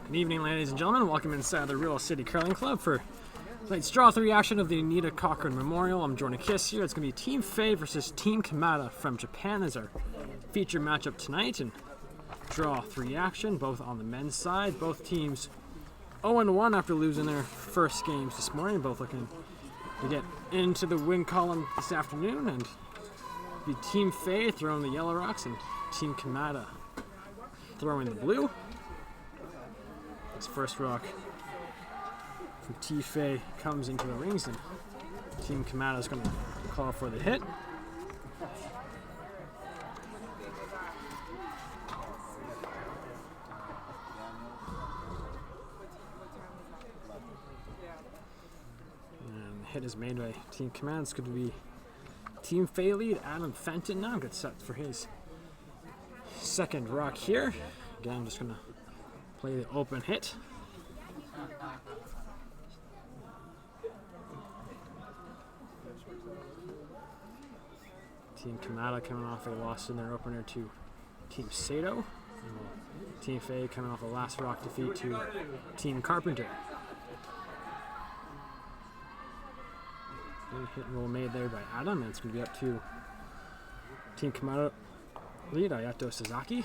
Good evening, ladies and gentlemen. Welcome inside the Real City Curling Club for tonight's Draw 3 action of the Anita Cochrane Memorial. I'm Jordan Kiss here. It's going to be Team Faye versus Team Kamada from Japan as our feature matchup tonight. And Draw 3 action, both on the men's side. Both teams 0-1 after losing their first games this morning. Both looking to get into the win column this afternoon. And be Team Faye throwing the yellow rocks and Team Kamada throwing the blue. This first rock from Team Faye comes into the rings, and Team Kamada is going to call for the hit. And the hit is made by Team Kamada. It's going to be Team Faye lead. Adam Fenton now gets set for his second rock here. Again, I'm just going to play the open hit. Team Kamada coming off a loss in their opener to Team Sato. And Team Faye coming off a last rock defeat to Team Carpenter. Good hit and roll made there by Adam, and it's going to be up to Team Kamada lead, Ayato Sasaki.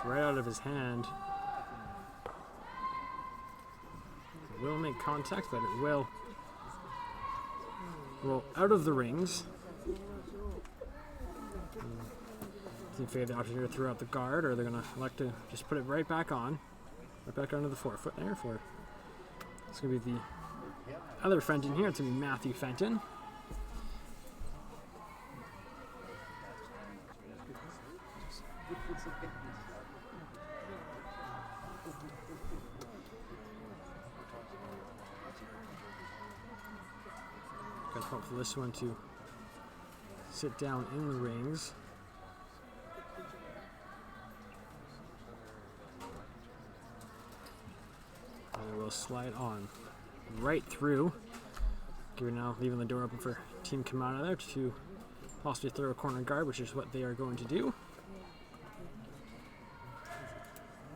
Right out of his hand. It will make contact, but it will roll out of the rings. Team Faye the opportunity to throw out the guard, or they're going to elect to just put it right back on. Right back onto the forefoot there. It's going to be the other Fenton here. It's going to be Matthew Fenton. Got hope for this one to sit down in the rings. And it will slide on right through. Now leaving the door open for Team Kamada there to possibly throw a corner guard, which is what they are going to do.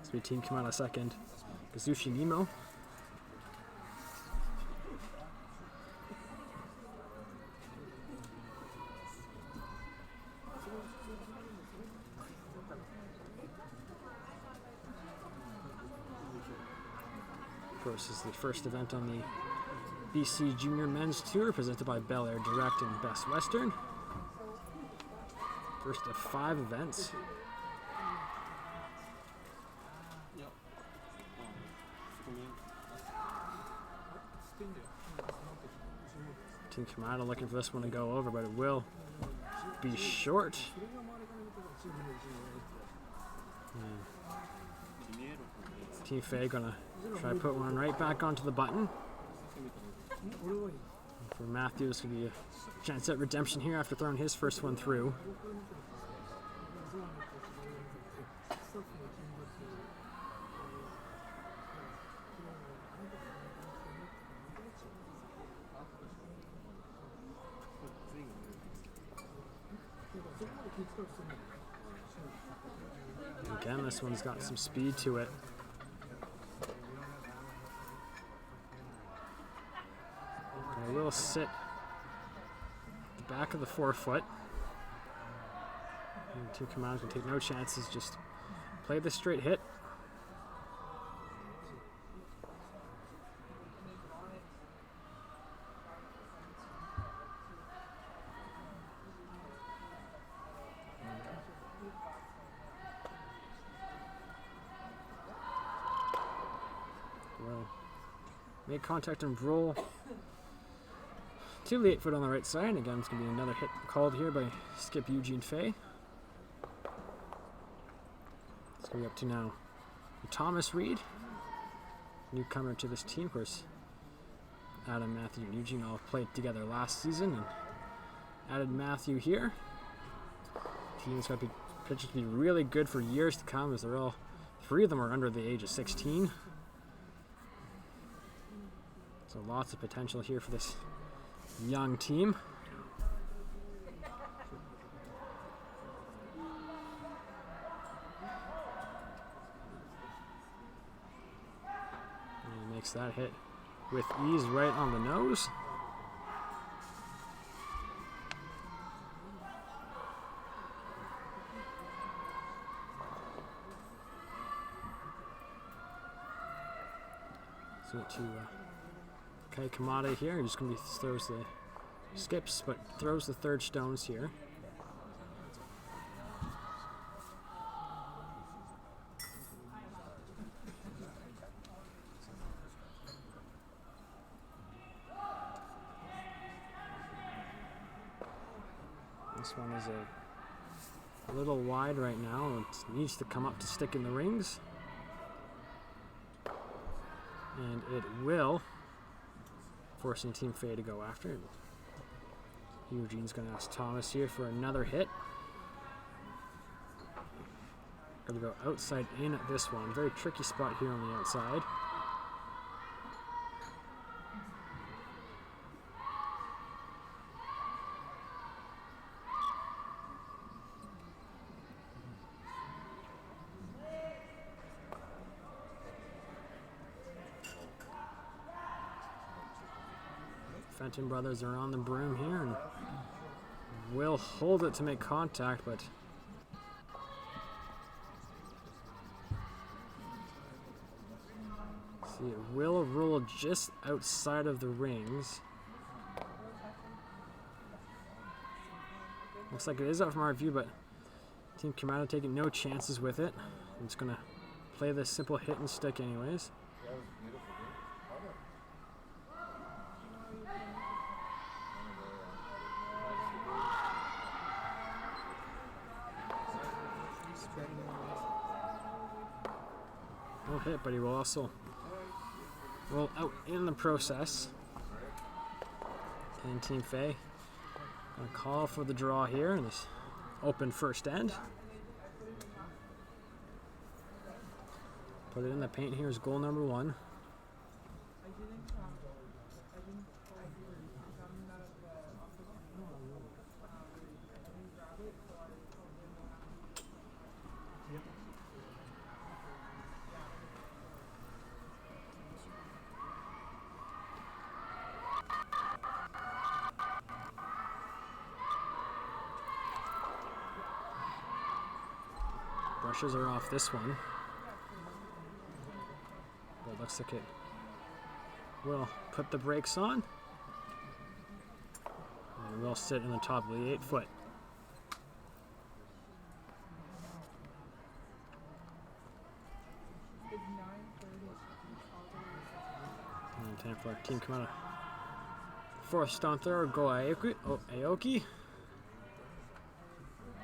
This will be Team Kamada second. Kazushi Nemo. Of course, this is the first event on the BC Junior Men's Tour presented by Bel Air Direct and Best Western. First of 5 events. Team Kamada looking for this one to go over, but it will be short. Team Faye gonna try to put one right back onto the button. For Matthew, it's gonna be a chance at redemption here after throwing his first one through. Again, this one's got some speed to it. And it will sit at the back of the forefoot. And Team Kamada can take no chances, just play the straight hit. Make contact and roll to the 8-foot on the right side. Again, it's going to be another hit called here by Skip Eugene Faye. It's going to be up to now Thomas Reed, newcomer to this team. Of course, Adam, Matthew, and Eugene all played together last season, and added Matthew here. Team's got the pitchers to be really good for years to come, as they're all 3 of them are under the age of 16. So lots of potential here for this young team. And he makes that hit with ease right on the nose. So to Kamada here, he's going to be throws the skips, but throws the third stones here. This one is a little wide right now. It needs to come up to stick in the rings. And it will, forcing Team Faye to go after it. Eugene's going to ask Thomas here for another hit. Going to go outside in at this one. Very tricky spot here on the outside. Fenton brothers are on the broom here and will hold it to make contact, but see, it will roll just outside of the rings. Looks like it is out from our view, but Team Kamada taking no chances with it. It's gonna play this simple hit and stick anyways. No hit, but he will also roll out in the process. And Team Faye gonna call for the draw here in this open first end. Put it in the paint here is goal number 1. Brushes are off this one. But it looks like it will put the brakes on. And it will sit in the top of the 8-foot. And time for Team Kamada. 4th stone thrower, go Aoki.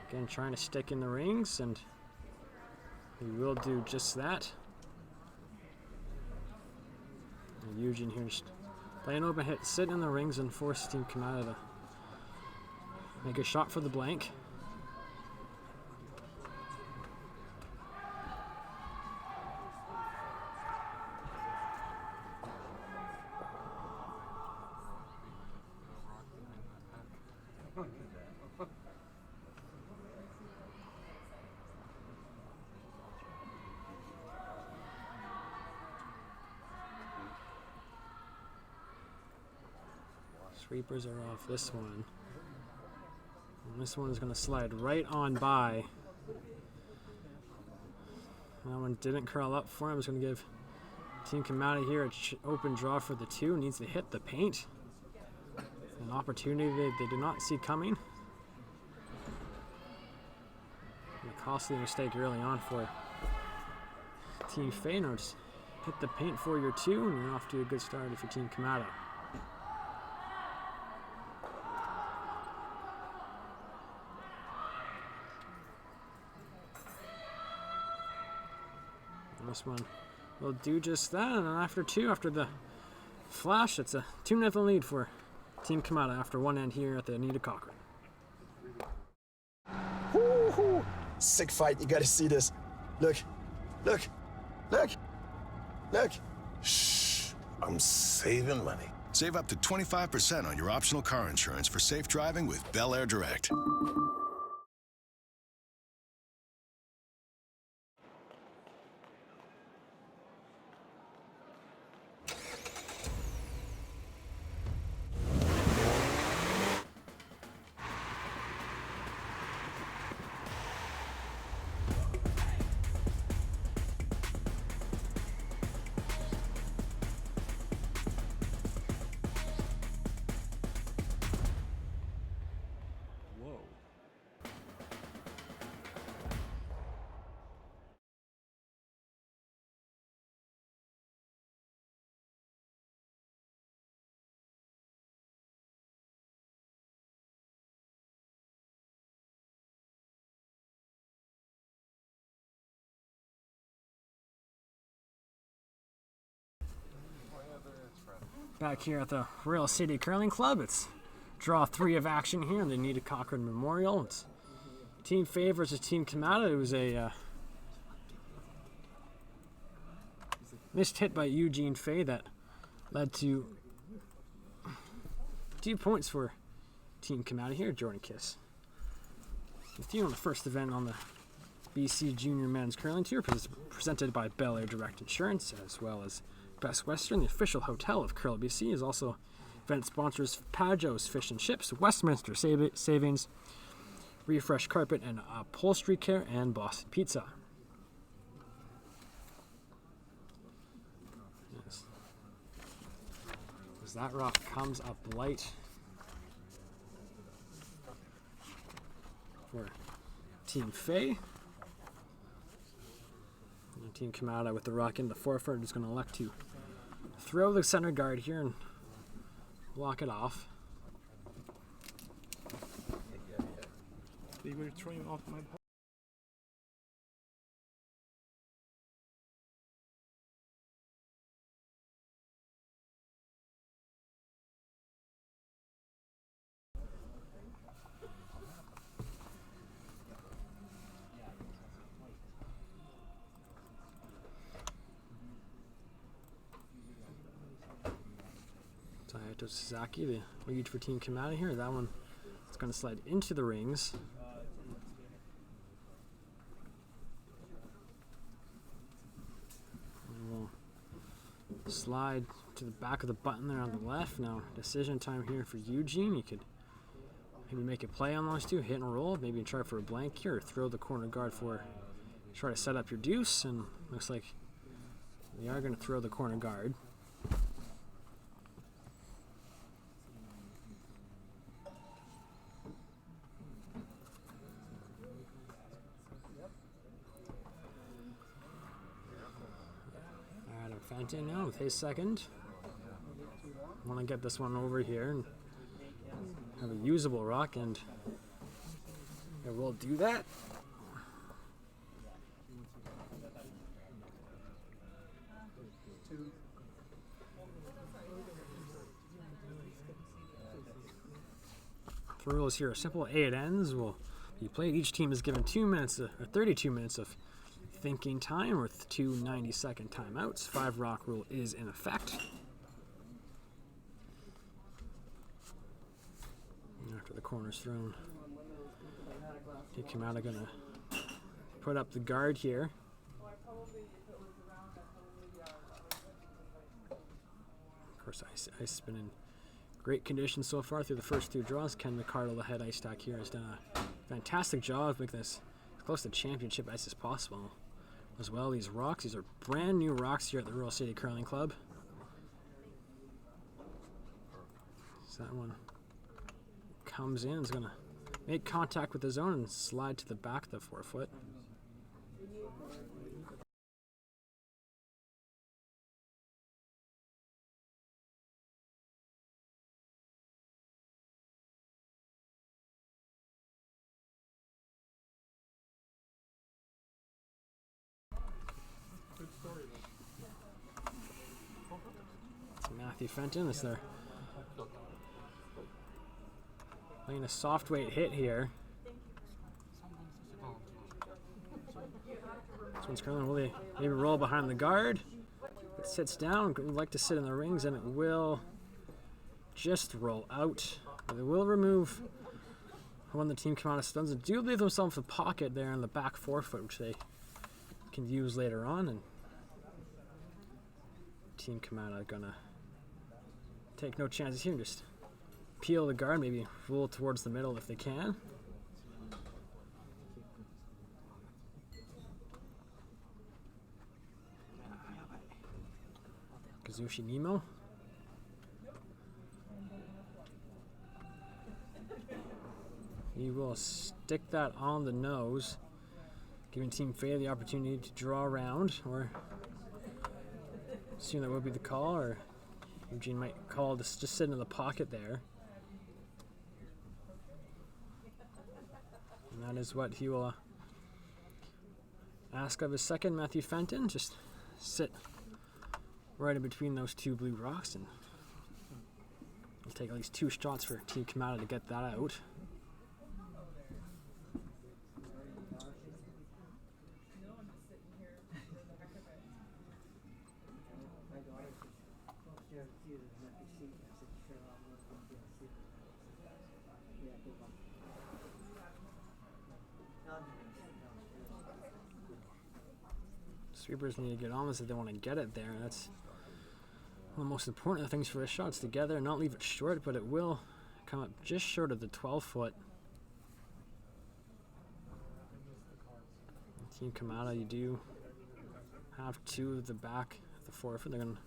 Again, trying to stick in the rings, and he will do just that. And Eugene here just playing open hit, sit in the rings and force Team Kamada to make a shot for the blank. Sweepers are off this one. And this one is going to slide right on by. That one didn't curl up for him. It's going to give Team Kamada here an open draw for the 2. Needs to hit the paint. An opportunity they did not see coming. A costly mistake early on for Team Faye. Now just hit the paint for your 2, and you're off to a good start for Team Kamada. This one will do just that, and then after 2, after the flash, it's a 2-0 lead for Team Kamada after one end here at the Anita Cochrane. Woo-hoo. Sick fight, you gotta see this. Look, Look, look, look. Shh, I'm saving money. Save up to 25% on your optional car insurance for safe driving with Bel Air Direct. Back here at the Real City Curling Club, it's draw 3 of action here in the Anita Cochrane Memorial. It's Team Faye versus Team Kamada. It was a missed hit by Eugene Faye that led to 2 points for Team Kamada here. Jordan Kiss with you on the first event on the BC Junior Men's Curling Tour, presented by Bel Air Direct Insurance, as well as Best Western. The official hotel of Curl BC is also event sponsors Pajo's Fish and Chips, Westminster Savings, Refresh Carpet and Upholstery Care, and Boston Pizza. Yes. As that rock comes up light for Team Faye. And Team Kamada with the rock in the forefront is going to elect to throw the center guard here and block it off. They were throwing off my ball. Tayato Sasaki, the lead for Team Kamada here. That one is going to slide into the rings. And we'll slide to the back of the button there on the left. Now, decision time here for Eugene. You could maybe make a play on those 2, hit and roll, maybe try for a blank here, or throw the corner guard for, try to set up your deuce, and looks like we are going to throw the corner guard. Fenton now with his second. Want to get this one over here and have a usable rock, and it will do that. The rules here are simple. 8 ends will be played. Each team is given 2 minutes, or 32 minutes of thinking time with 2 90-second timeouts. 5 rock rule is in effect. After the corner's thrown, he came out gonna put up the guard here. Of course, ice has been in great condition so far through the first 2 draws. Ken McCardle, the head ice stack here, has done a fantastic job of making this as close to championship ice as possible. As well, these rocks, these are brand new rocks here at the Real City Curling Club. So that one comes in, is going to make contact with the zone and slide to the back of the forefoot. Matthew Fenton is there playing a soft weight hit here. Prince Curling will they maybe roll behind the guard. It sits down, would like to sit in the rings, and it will just roll out. They will remove one of the Team Kamada stuns. They do leave themselves a pocket there in the back forefoot, which they can use later on. And Team Kamada gonna take no chances here and just peel the guard, maybe roll towards the middle if they can. Kazushi Nemo. He will stick that on the nose, giving Team Faye the opportunity to draw around, or assume that would be the call, or Eugene might call to just sit in the pocket there. And that is what he will ask of his second, Matthew Fenton. Just sit right in between those two blue rocks, and it'll take at least 2 shots for Team Kamada to get that out. Sweepers need to get on this if they want to get it there. That's one of the most important things for his shots, together, not leave it short, but it will come up just short of the 12-foot. Team Kamada, you do have 2 of the back of the forefoot. They're going to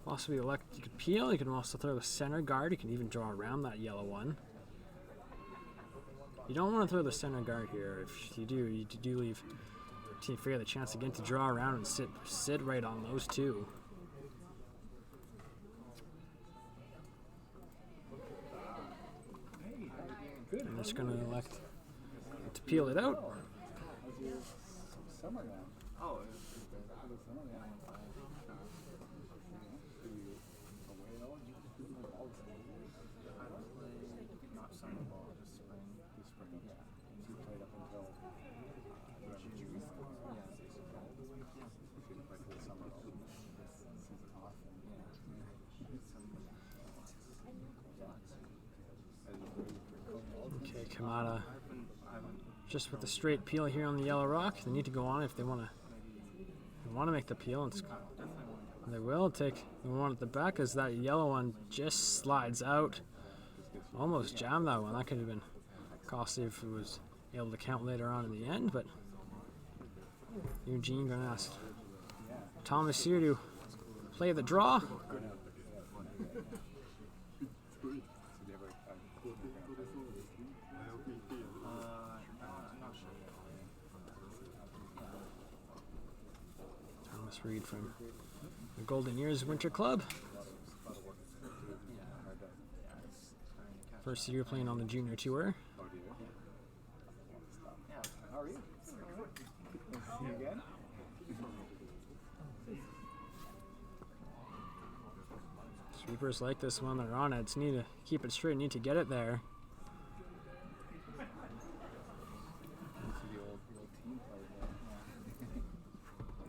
possibly elect, you could peel, you can also throw the center guard, you can even draw around that yellow one. You don't want to throw the center guard here. If you do leave Team Fair the chance again to draw around and sit right on those 2. I'm just going to elect to peel it out. Okay, Kamada just with the straight peel here on the yellow rock. They need to go on if they want to make the peel. They will take the one at the back as that yellow one just slides out. Almost jammed that one. That could have been costly if it was able to count later on in the end, but Eugene gonna ask Thomas here to play the draw. Thomas Reed from the Golden Years Winter Club. First year playing on the junior tour. How are you? See you again? Sweepers like this one, they're on it. It's need to keep it straight, need to get it there.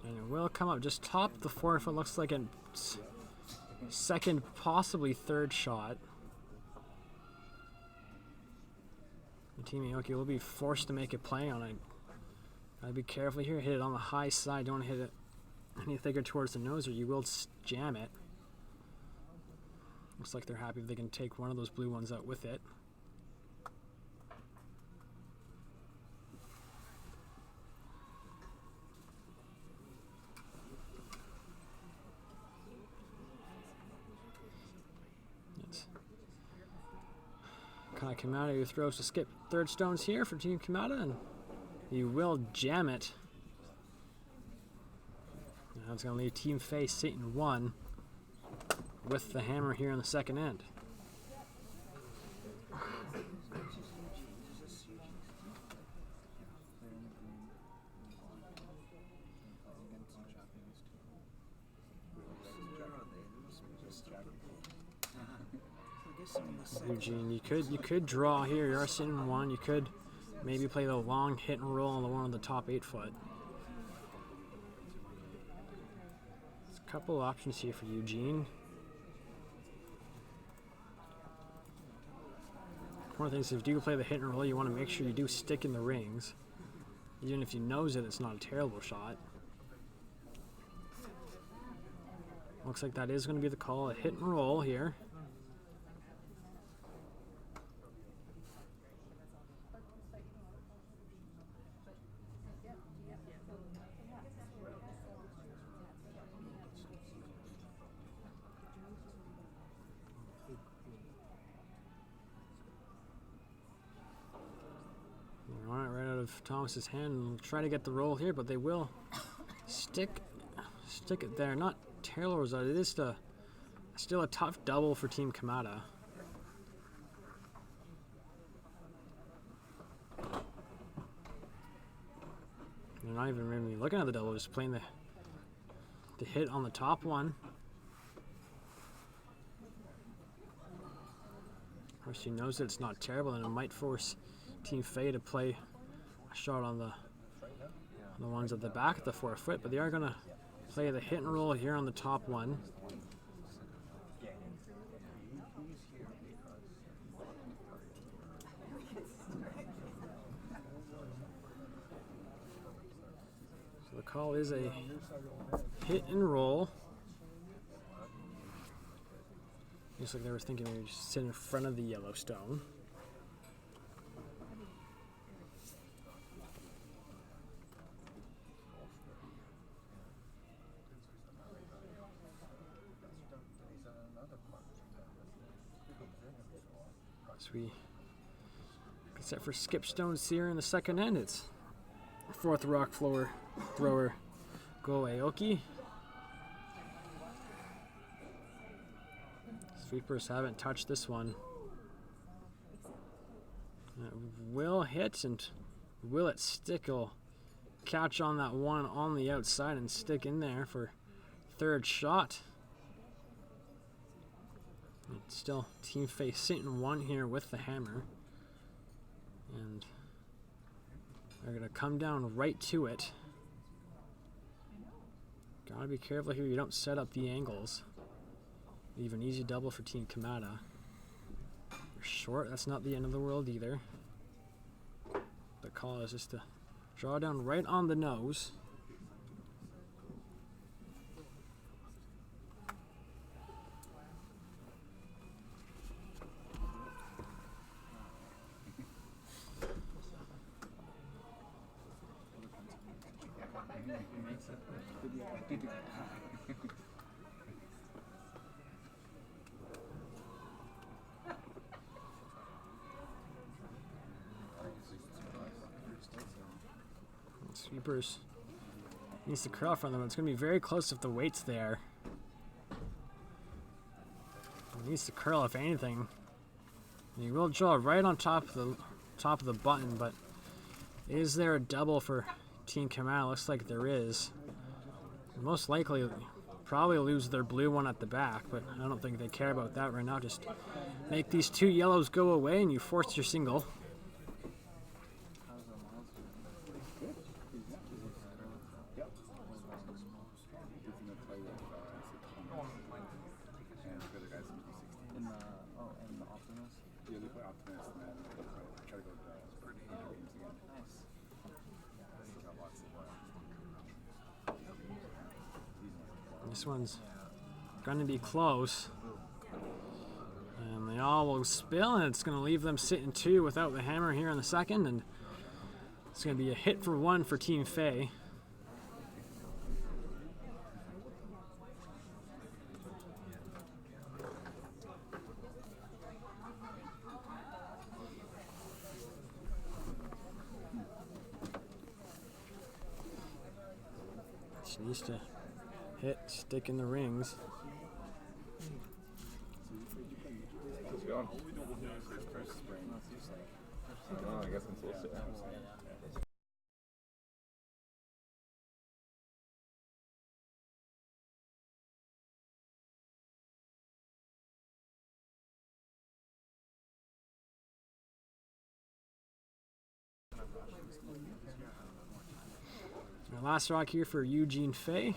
And it will come up just top the 4 foot. Looks like a second, possibly third shot. Team Aoki will be forced to make a play on it. Gotta be careful here. Hit it on the high side. Don't hit it any thicker towards the nose or you will jam it. Looks like they're happy if they can take one of those blue ones out with it. Kamada who throws to skip third stones here for Team Kamada, and he will jam it. Now it's going to leave Team Faye sitting 1 with the hammer here in the second end. Eugene, you could draw here. You're sitting 1. You could maybe play the long hit and roll on the one on the top 8 foot. couple options here for Eugene. One of the things, if you do play the hit and roll, you want to make sure you do stick in the rings. Even if you nose it, it's not a terrible shot. Looks like that is going to be the call, a hit and roll here. Right out of Thomas's hand, and we'll try to get the roll here, but they will stick it there. Not terrible result. It is still a tough double for Team Kamada. They're not even really looking at the double, just playing the hit on the top one. Of course, he knows that it's not terrible, and it might force Team Faye to play a shot on the ones at the back of the 4-foot, but they are going to play the hit and roll here on the top one. So the call is a hit and roll. Looks like they were thinking we would just sit in front of the Yellowstone. So we get set for skip stones here in the second end. It's fourth rock thrower Go Aoki. Sweepers haven't touched this one. It will hit, and will it stick? It'll catch on that one on the outside and stick in there for third shot. It's still Team Face sitting one here with the hammer. And they're going to come down right to it. Gotta be careful here you don't set up the angles. Leave an easy double for Team Kamada. They're short, that's not the end of the world either. The call is just to draw down right on the nose. Sweepers needs to curl from them. It's going to be very close if the weight's there. It needs to curl if anything. And he will draw right on top of the button, but is there a double for Team Kamada? Looks like there is. Most likely, probably lose their blue one at the back, but I don't think they care about that right now. Just make these two yellows go away, and you force your single. This one's going to be close. And they all will spill, and it's going to leave them sitting two without the hammer here in the second. And it's going to be a hit for one for Team Faye. She needs to hit, stick in the rings. How's it going? Oh, I guess I'm supposed to. Our last rock here for Eugene Faye.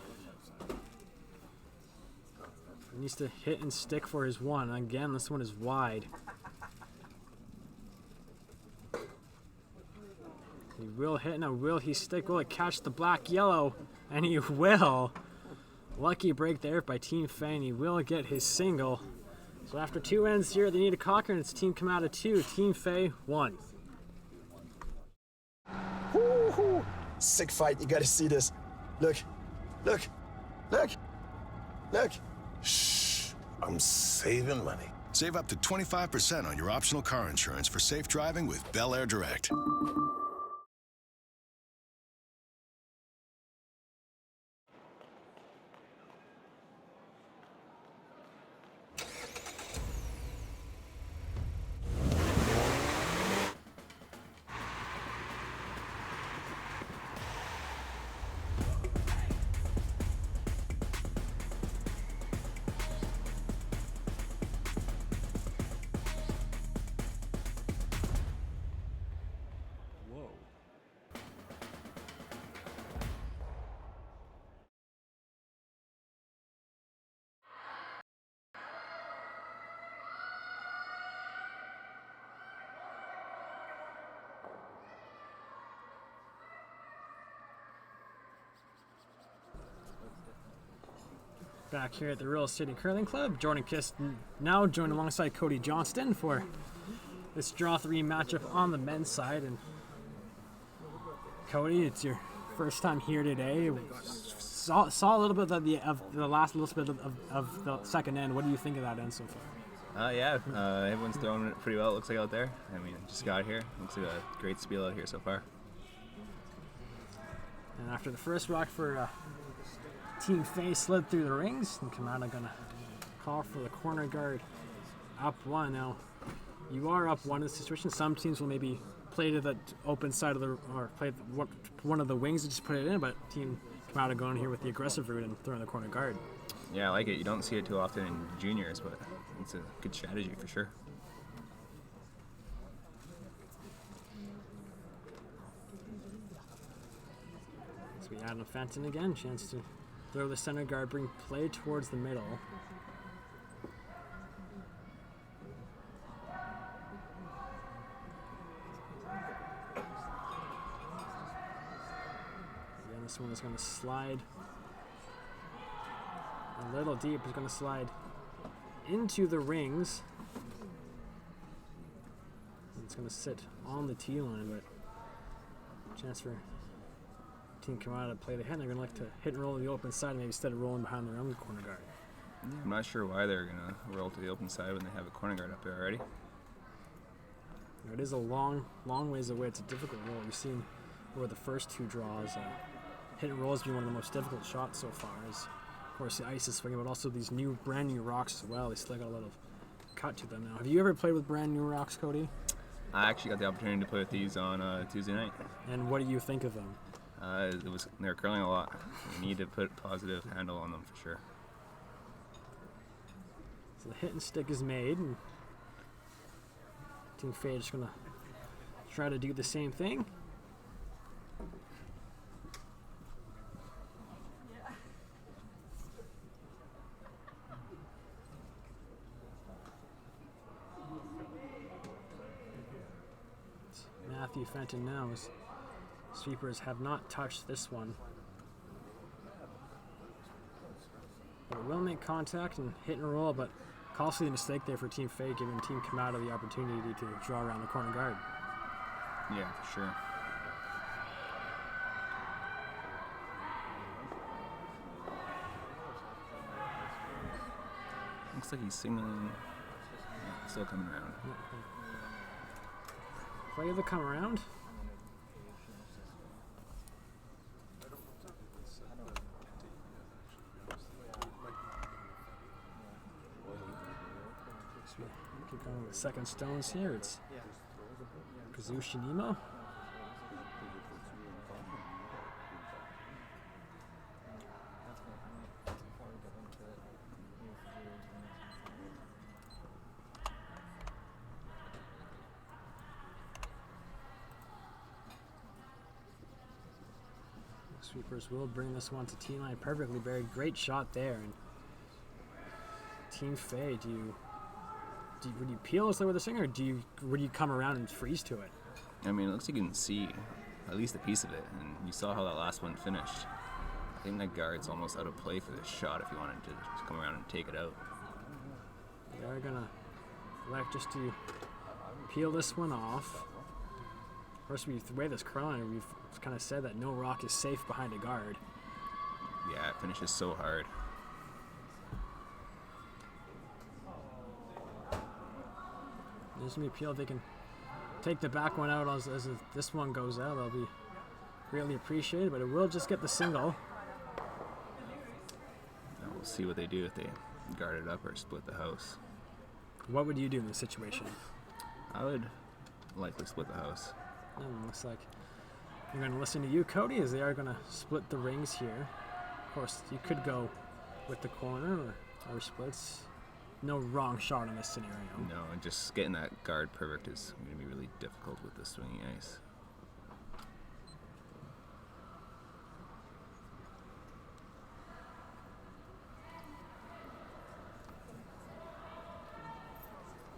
He needs to hit and stick for his one. Again, this one is wide. He will hit. Now, will he stick? Will it catch the black-yellow? And he will. Lucky break there by Team Fei, and he will get his single. So after 2 ends here at the Anita Cochrane, it's Team Kamada 2, Team Fei 1. Woo-hoo. Sick fight, you gotta see this. Look, look, look, look. Shh, I'm saving money. Save up to 25% on your optional car insurance for safe driving with Bel Air Direct. Back here at the Real City Curling Club, Jordan Kiss now joined alongside Cody Johnston for this draw 3 matchup on the men's side. And Cody, it's your first time here today. Saw a little bit of the last little bit of the second end. What do you think of that end so far? Everyone's throwing it pretty well, it looks like, out there. I mean, just got here. Looks like a great Spiel out here so far. And after the first rock for Team Fei slid through the rings, and Kamada gonna call for the corner guard up 1. Now, you are up 1 in this situation. Some teams will maybe play to the open side of the, or play one of the wings and just put it in, but Team Kamada going here with the aggressive route and throwing the corner guard. Yeah, I like it. You don't see it too often in juniors, but it's a good strategy for sure. So we add an Fenton again, chance to throw the center guard, bring play towards the middle. Again, this one is going to slide a little deep. It's going to slide into the rings. It's going to sit on the tee line, but chance for Team Kamada to play the hit. They're going to like to hit and roll to the open side, maybe instead of rolling behind their own corner guard. I'm not sure why they're going to roll to the open side when they have a corner guard up there already. It is a long ways away. It's a difficult roll. You've seen over the first 2 draws, hit and roll has been one of the most difficult shots so far. As, of course, the ice is swinging, but also these brand new rocks as well. They still got a lot of cut to them now. Have you ever played with brand new rocks, Cody? I actually got the opportunity to play with these on Tuesday night. And what do you think of them? They're curling a lot. You need to put a positive handle on them for sure. So the hit and stick is made, and Team Fei is going to try to do the same thing. Matthew Fenton now is sweepers have not touched this one. But it will make contact and hit and roll, but costly the mistake there for Team Fei, giving Team Kamada the opportunity to draw around the corner guard. Yeah, for sure. Looks like he's signaling. Yeah, still coming around. Play the come around. Keep going with second stones here. It's Kazushi Nemo. Sweepers will bring this one to T-line perfectly buried. Great shot there. And Team Fey, would you peel as they were the singer, or would you come around and freeze to it? I mean, it looks like you can see at least a piece of it, and you saw how that last one finished. I think that guard's almost out of play for this shot if you wanted to just come around and take it out. They're gonna elect just to peel this one off. Of course, the way this curling, we've kind of said that no rock is safe behind a guard. Yeah, it finishes so hard. This gonna be peeled. They can take the back one out as this one goes out. That'll be greatly appreciated, but it will just get the single. And we'll see what they do if they guard it up or split the house. What would you do in this situation? I would likely split the house. Looks like I'm going to listen to you, Cody, as they are going to split the rings here. Of course, you could go with the corner or splits. No wrong shot in this scenario. No, and just getting that guard perfect is going to be really difficult with the swinging ice.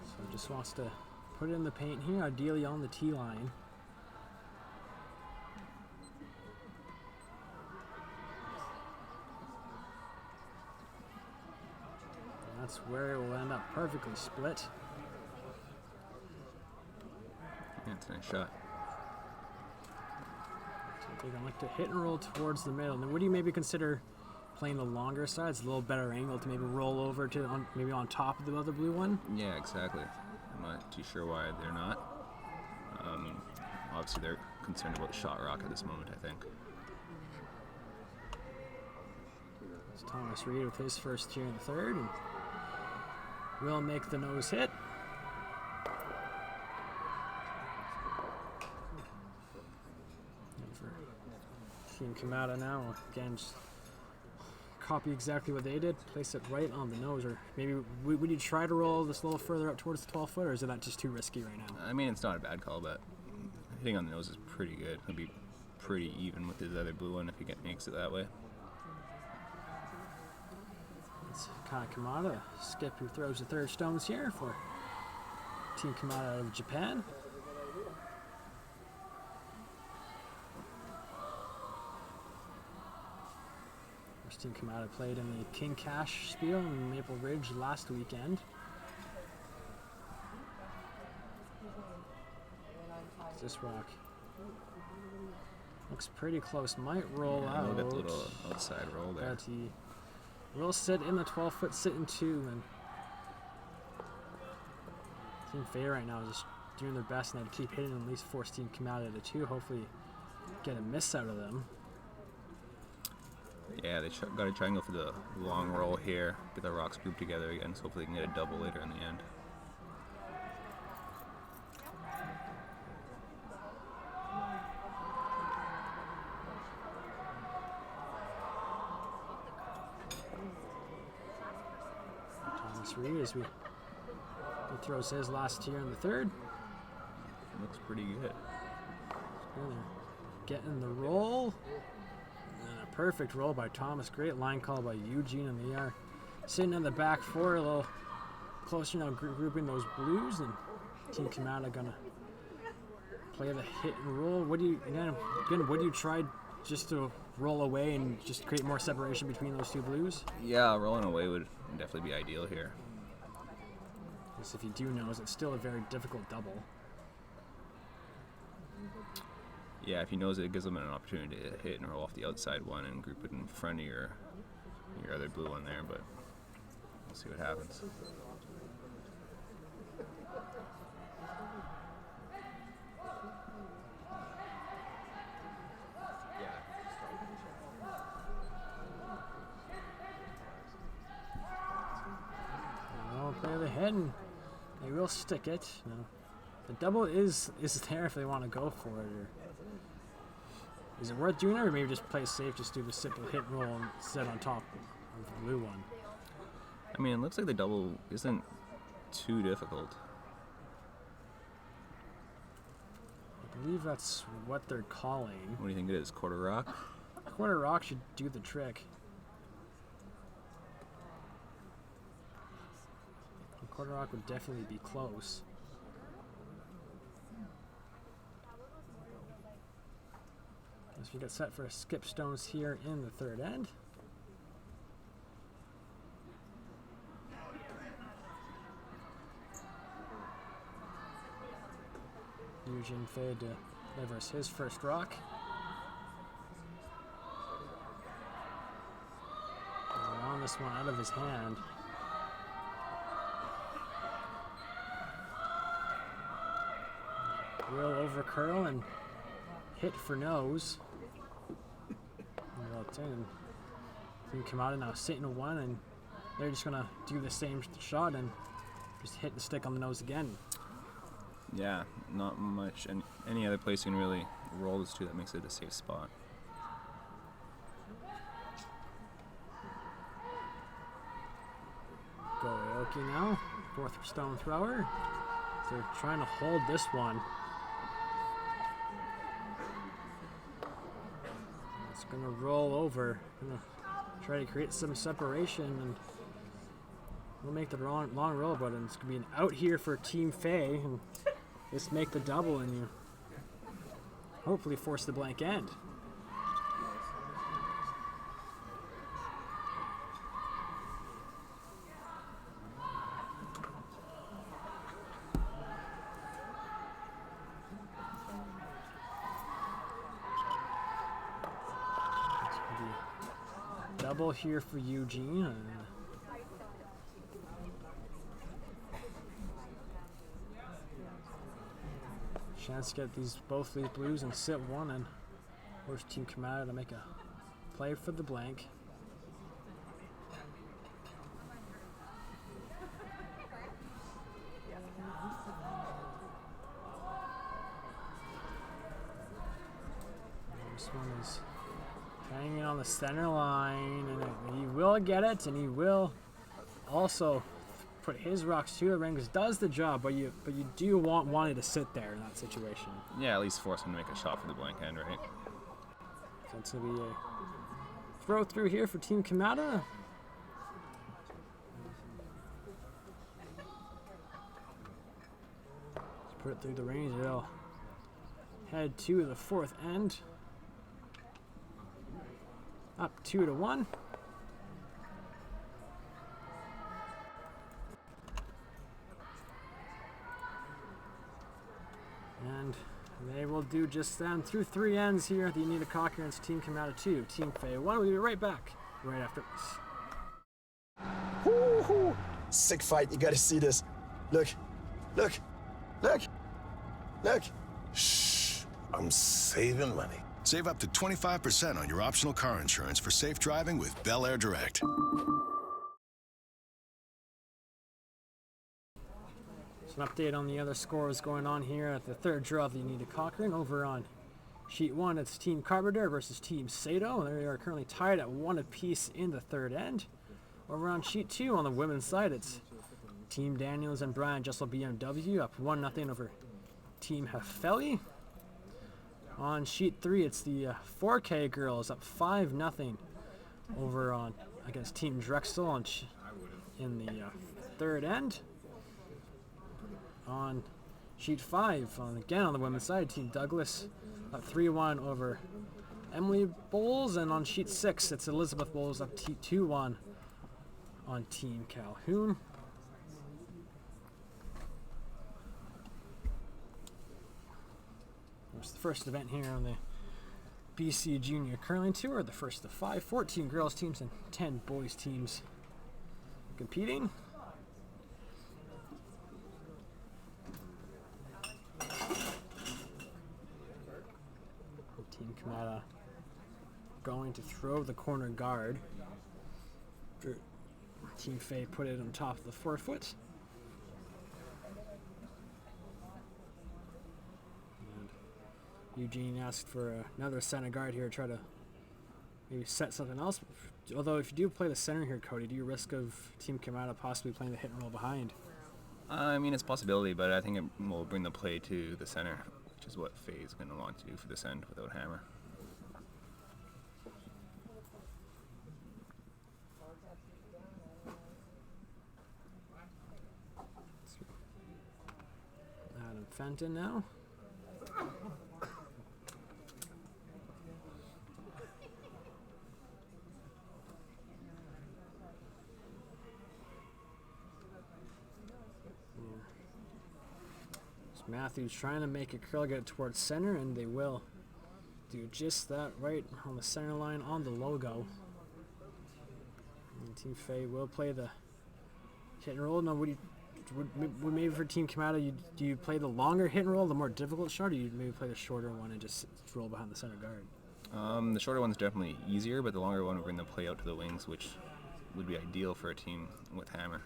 So just wants to put it in the paint here, ideally on the tee line. That's where it will end up perfectly split. Yeah, it's a nice shot. So they're going to like to hit and roll towards the middle. Now, would you maybe consider playing the longer side? It's a little better angle to maybe roll over to maybe on top of the other blue one. Yeah, exactly. I'm not too sure why they're not. Obviously, they're concerned about the shot rock at this moment, I think. It's Thomas Reed with his first here in the third. And will make the nose hit. And for Team Kamada now, again, just copy exactly what they did, place it right on the nose, or maybe would you try to roll this a little further up towards the 12 foot, or is that just too risky right now? I mean, it's not a bad call, but hitting on the nose is pretty good. It'll be pretty even with his other blue one if he makes it that way. It's kind of Kamada, skip who throws the third stones here for Team Kamada out of Japan. First Team Kamada played in the King Cash Spiel in Maple Ridge last weekend. This rock looks pretty close, might roll out. Look at the little outside roll there. But he will sit in the 12-foot sitting two, and Team Fey right now is just doing their best now to keep hitting and at least force Team Kamada to two. Hopefully get a miss out of them. Yeah, they got a triangle for the long roll here. Get the rocks grouped together again, so hopefully they can get a double later in the end. Thomas Reed as he throws his last here in the third. Looks pretty good. Getting the roll. And a perfect roll by Thomas. Great line call by Eugene, and they are sitting in the back four, a little closer now, grouping those blues, and Team Kamada gonna play the hit and roll. What do you try just to roll away and just create more separation between those two blues? Yeah, rolling away would definitely be ideal here. Because if you do nose, it's still a very difficult double. Yeah, if he knows it gives him an opportunity to hit and roll off the outside one and group it in front of your other blue one there, but we'll see what happens. I'll play the head, and they will stick it. No. The double is there if they want to go for it. Or is it worth doing it, or maybe just play safe, just do the simple hit and roll and set on top of the blue one? I mean, it looks like the double isn't too difficult. I believe that's what they're calling. What do you think it is? Quarter rock? Quarter rock should do the trick. Quarter rock would definitely be close. As we get set for skip stones here in the third end. Eugene Fay delivers his first rock. And on this one out of his hand. Real over curl and hit for nose. Well, 10. Team Kamada now sitting 1, and they're just gonna do the same shot and just hit the stick on the nose again. Yeah, not much. And any other place you can really roll this to that makes it a safe spot. Go Aoki now, 4th stone thrower. So they're trying to hold this one. It's gonna roll over. Gonna try to create some separation, and we'll make the long roll, but it's gonna be an out here for Team Fay, and just make the double, and you hopefully force the blank end. Double here for Eugene. Chance to get both these blues and sit 1 and force Team Kamada to make a play for the blank. This one is hanging on the center line, and he will get it, and he will also put his rocks to the ring, because does the job, but you do want it to sit there in that situation. Yeah, at least force him to make a shot for the blank end, right? So it's going to be a throw through here for Team Kamada. Let's put it through the range. It'll head to the 4th end. Up 2-1. And they will do just then through 3 ends here at the Anita Cochrane's Team Kamada 2, Team Fay 1. We'll be right back right after this. Woo-hoo. Sick fight, you gotta see this. Look, look, look, look. Shh, I'm saving money. Save up to 25% on your optional car insurance for safe driving with Bel Air Direct. So an update on the other scores going on here at the third draw of the Anita Cochrane. Over on sheet 1, it's Team Carpenter versus Team Sato. They are currently tied at 1 apiece in the third end. Over on sheet 2 on the women's side, it's Team Daniels and Brian Jessel BMW up 1-0 over Team Hefeli. On sheet 3, it's the 4K girls up 5-0 over on against Team Drexel in the third end. On sheet 5, again on the women's side, Team Douglas up 3-1 over Emily Bowles, and on sheet 6, it's Elizabeth Bowles up 2-1 on Team Calhoun. It's the first event here on the BC Junior Curling Tour, the first of 5, 14 girls teams and 10 boys teams competing. Team Kamada going to throw the corner guard. Team Fay put it on top of the 4-foot. Eugene asked for another center guard here to try to maybe set something else. Although if you do play the center here, Cody, do you risk of Team Kamada possibly playing the hit and roll behind? I mean, it's a possibility, but I think it will bring the play to the center, which is what Faye's going to want to do for this end without hammer. Fenton now. Matthews trying to make a curl, get it towards center, and they will do just that right on the center line on the logo. And Team Fay will play the hit and roll. Now, would maybe for Team Kamada, do you play the longer hit and roll, the more difficult shot, or do you maybe play the shorter one and just roll behind the center guard? The shorter one's definitely easier, but the longer one will bring the play out to the wings, which would be ideal for a team with hammer.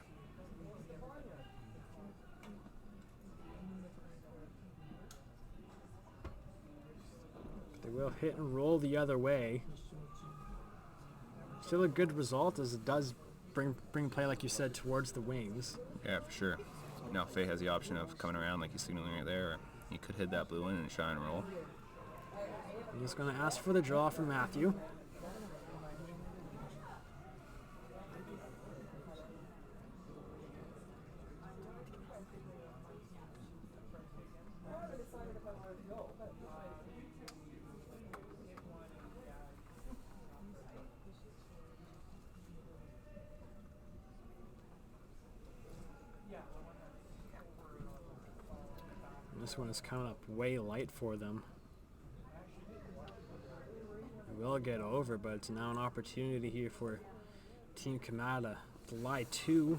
They will hit and roll the other way. Still a good result, as it does bring play, like you said, towards the wings. Yeah, for sure. Now Faye has the option of coming around like he's signaling right there, or he could hit that blue one and try and roll. He's going to ask for the draw from Matthew. This one is coming up way light for them. It will get over, but it's now an opportunity here for Team Kamada to lie 2.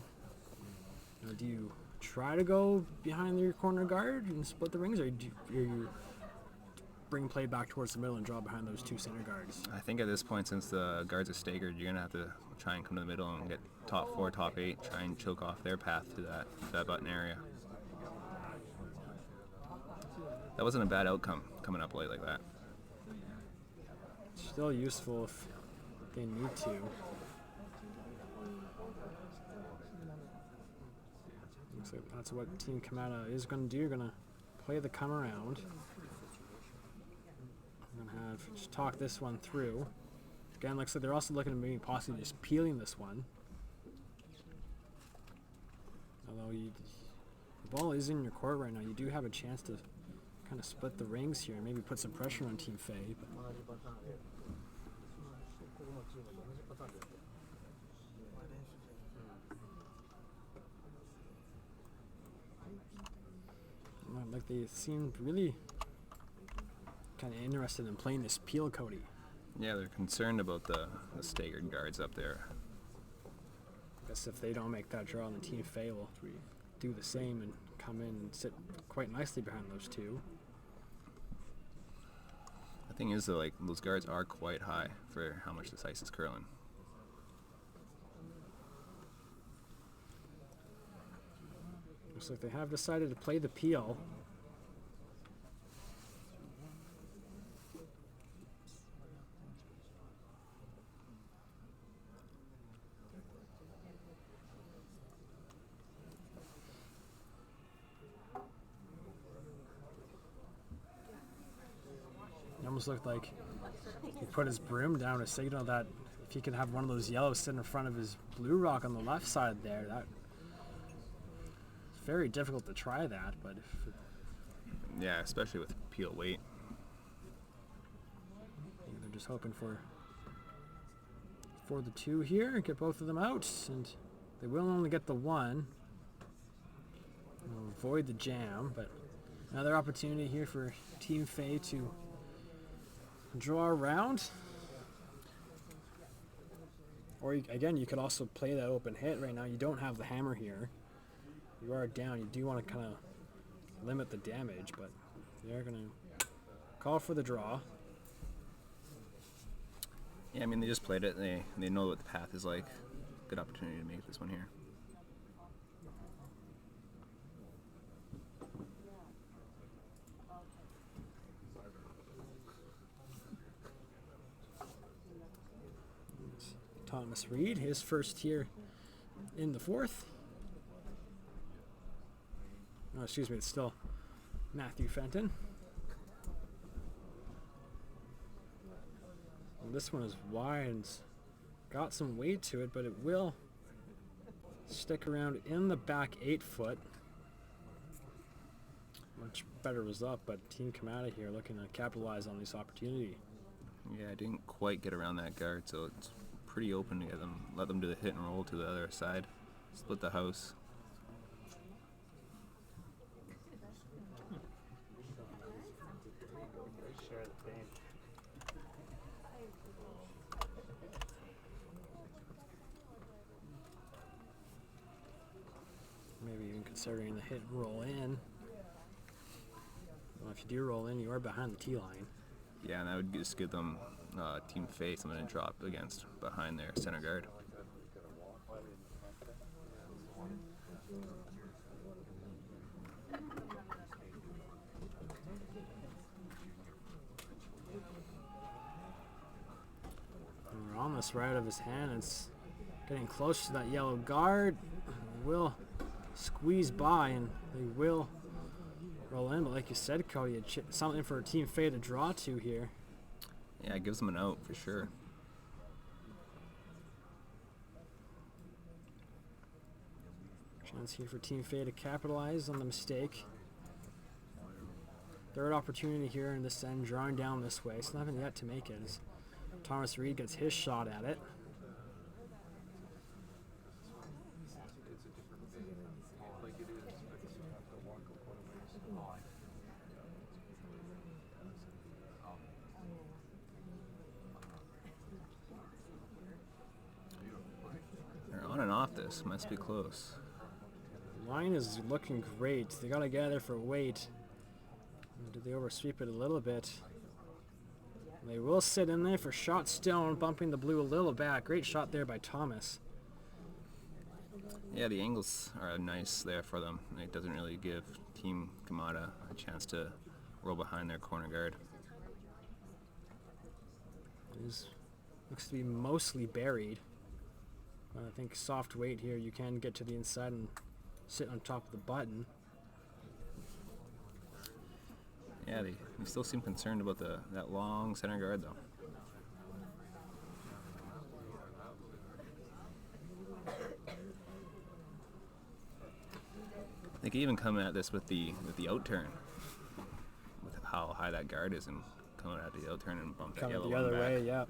Now, do you try to go behind your corner guard and split the rings, or do you bring play back towards the middle and draw behind those 2 center guards? I think at this point, since the guards are staggered, you're going to have to try and come to the middle and get top 4, top 8, try and choke off their path to that button area. That wasn't a bad outcome, coming up late like that. Still useful if they need to. Looks like that's what Team Kamada is going to do. You're going to play the come around. I'm going to just talk this one through. Again, looks like they're also looking at maybe possibly just peeling this one. Although the ball is in your court right now, you do have a chance to kind of split the rings here and maybe put some pressure on Team Fay. Like they seemed really kind of interested in playing this peel, Cody. Yeah, they're concerned about the staggered guards up there. I guess if they don't make that draw, then Team Fay will do the same and come in and sit quite nicely behind those 2. The thing is, though, like, those guards are quite high for how much this ice is curling. Looks like they have decided to play the peel. It almost looked like he put his broom down to signal that if he could have one of those yellows sit in front of his blue rock on the left side there, that it's very difficult to try that, but Yeah, especially with peel weight. they're just hoping for the 2 here, get both of them out, and they will only get the 1. They'll avoid the jam, but another opportunity here for Team Fay to draw around. Or again, you could also play that open hit right now. You don't have the hammer here. You are down. You do want to kind of limit the damage, but they're going to call for the draw. Yeah, I mean, they just played it. They know what the path is like. Good opportunity to make this one here. Thomas Reed, his first here in the 4th. Oh, excuse me, it's still Matthew Fenton. And this one is wide and got some weight to it, but it will stick around in the back 8 foot. But much better result, but Team Kamada here looking to capitalize on this opportunity. Yeah, I didn't quite get around that guard, so it's pretty open to let them do the hit and roll to the other side. Split the house. Maybe even considering the hit and roll in. Well, if you do roll in, you are behind the T line. Yeah, and that would just give them Team Faye something to drop against behind their center guard. And we're almost right out of his hand. It's getting close to that yellow guard. Will squeeze by and they will roll in, but like you said, Cody, something for Team Faye to draw to here. Yeah, it gives them an out for sure. Chance here for Team Faye to capitalize on the mistake. Third opportunity here in this end, drawing down this way. Still haven't yet to make it as Thomas Reed gets his shot at it. They're on and off this. Must be close. Line is looking great. They got to get there for weight. Did they oversweep it a little bit? They will sit in there for shot stone, bumping the blue a little back. Great shot there by Thomas. Yeah, the angles are nice there for them. It doesn't really give Team Kamada a chance to roll behind their corner guard. Looks to be mostly buried. I think soft weight here, you can get to the inside and sit on top of the button. Yeah, they still seem concerned about that long center guard though. They could even come at this with the out turn, with how high that guard is, and come at the out turn and bump that Coming yellow the one other back. way, yeah.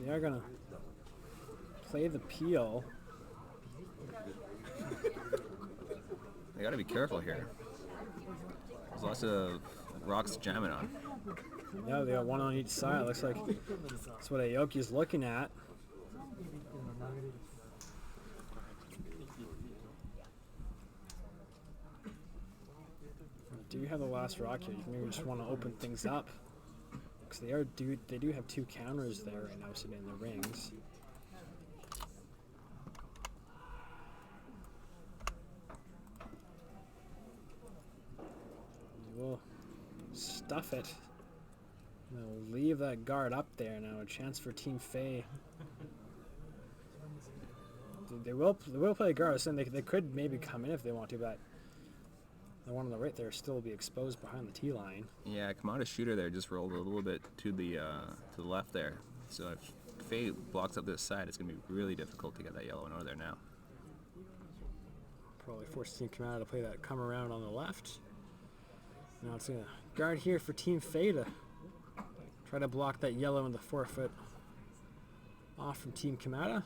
They are gonna play the peel. They got to be careful here. There's lots of rocks jamming on. Yeah, they got one on each side. Looks like that's what Aoki's looking at. Do you have the last rock here? You maybe just want to open things up. Because they do have two counters there right now sitting in the rings. You will stuff it. They'll leave that guard up there now. A chance for Team Faye. They will play guards, and they could maybe come in if they want to, but the one on the right there still will be exposed behind the T line. Yeah, Kamada's shooter there just rolled a little bit to the left there. So if Faye blocks up this side, it's going to be really difficult to get that yellow one out of there now. Probably force Team Kamada to play that come around on the left. Now it's going to guard here for Team Faye to try to block that yellow in the 4-foot off from Team Kamada.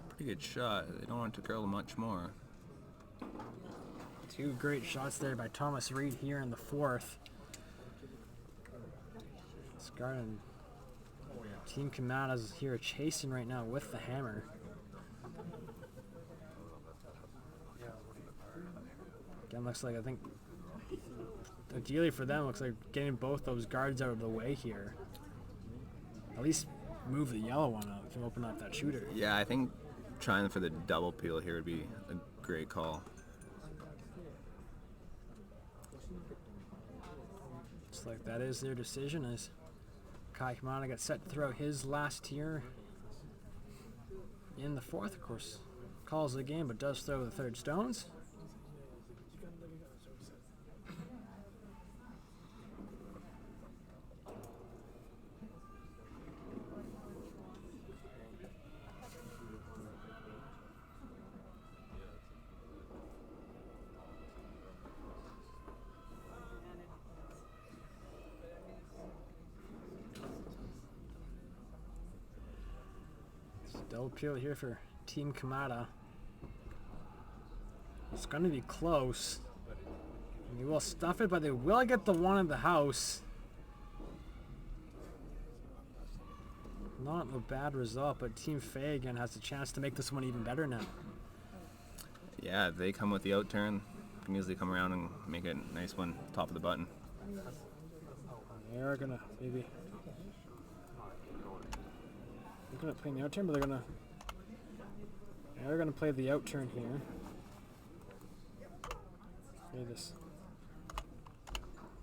Pretty good shot. They don't want to curl much more. Two great shots there by Thomas Reed here in the 4th. Scar and Team Kamada's here chasing right now with the hammer. Again, looks like, I think, ideally for them, looks like getting both those guards out of the way here. At least move the yellow one up to open up that shooter. Yeah, I think trying for the double peel here would be a great call. Looks like that is their decision as Kamada got set to throw his last tier in the fourth. Of course, calls the game, but does throw the third stones. Double peel here for Team Kamada. It's going to be close. They will stuff it, but they will get the one in the house. Not a bad result, but Team Faye again has a chance to make this one even better now. Yeah, they come with the out turn. Can easily come around and make it a nice one, top of the button. They're going to maybe... They're going to play the out turn, but they're going to play the out turn here. Play this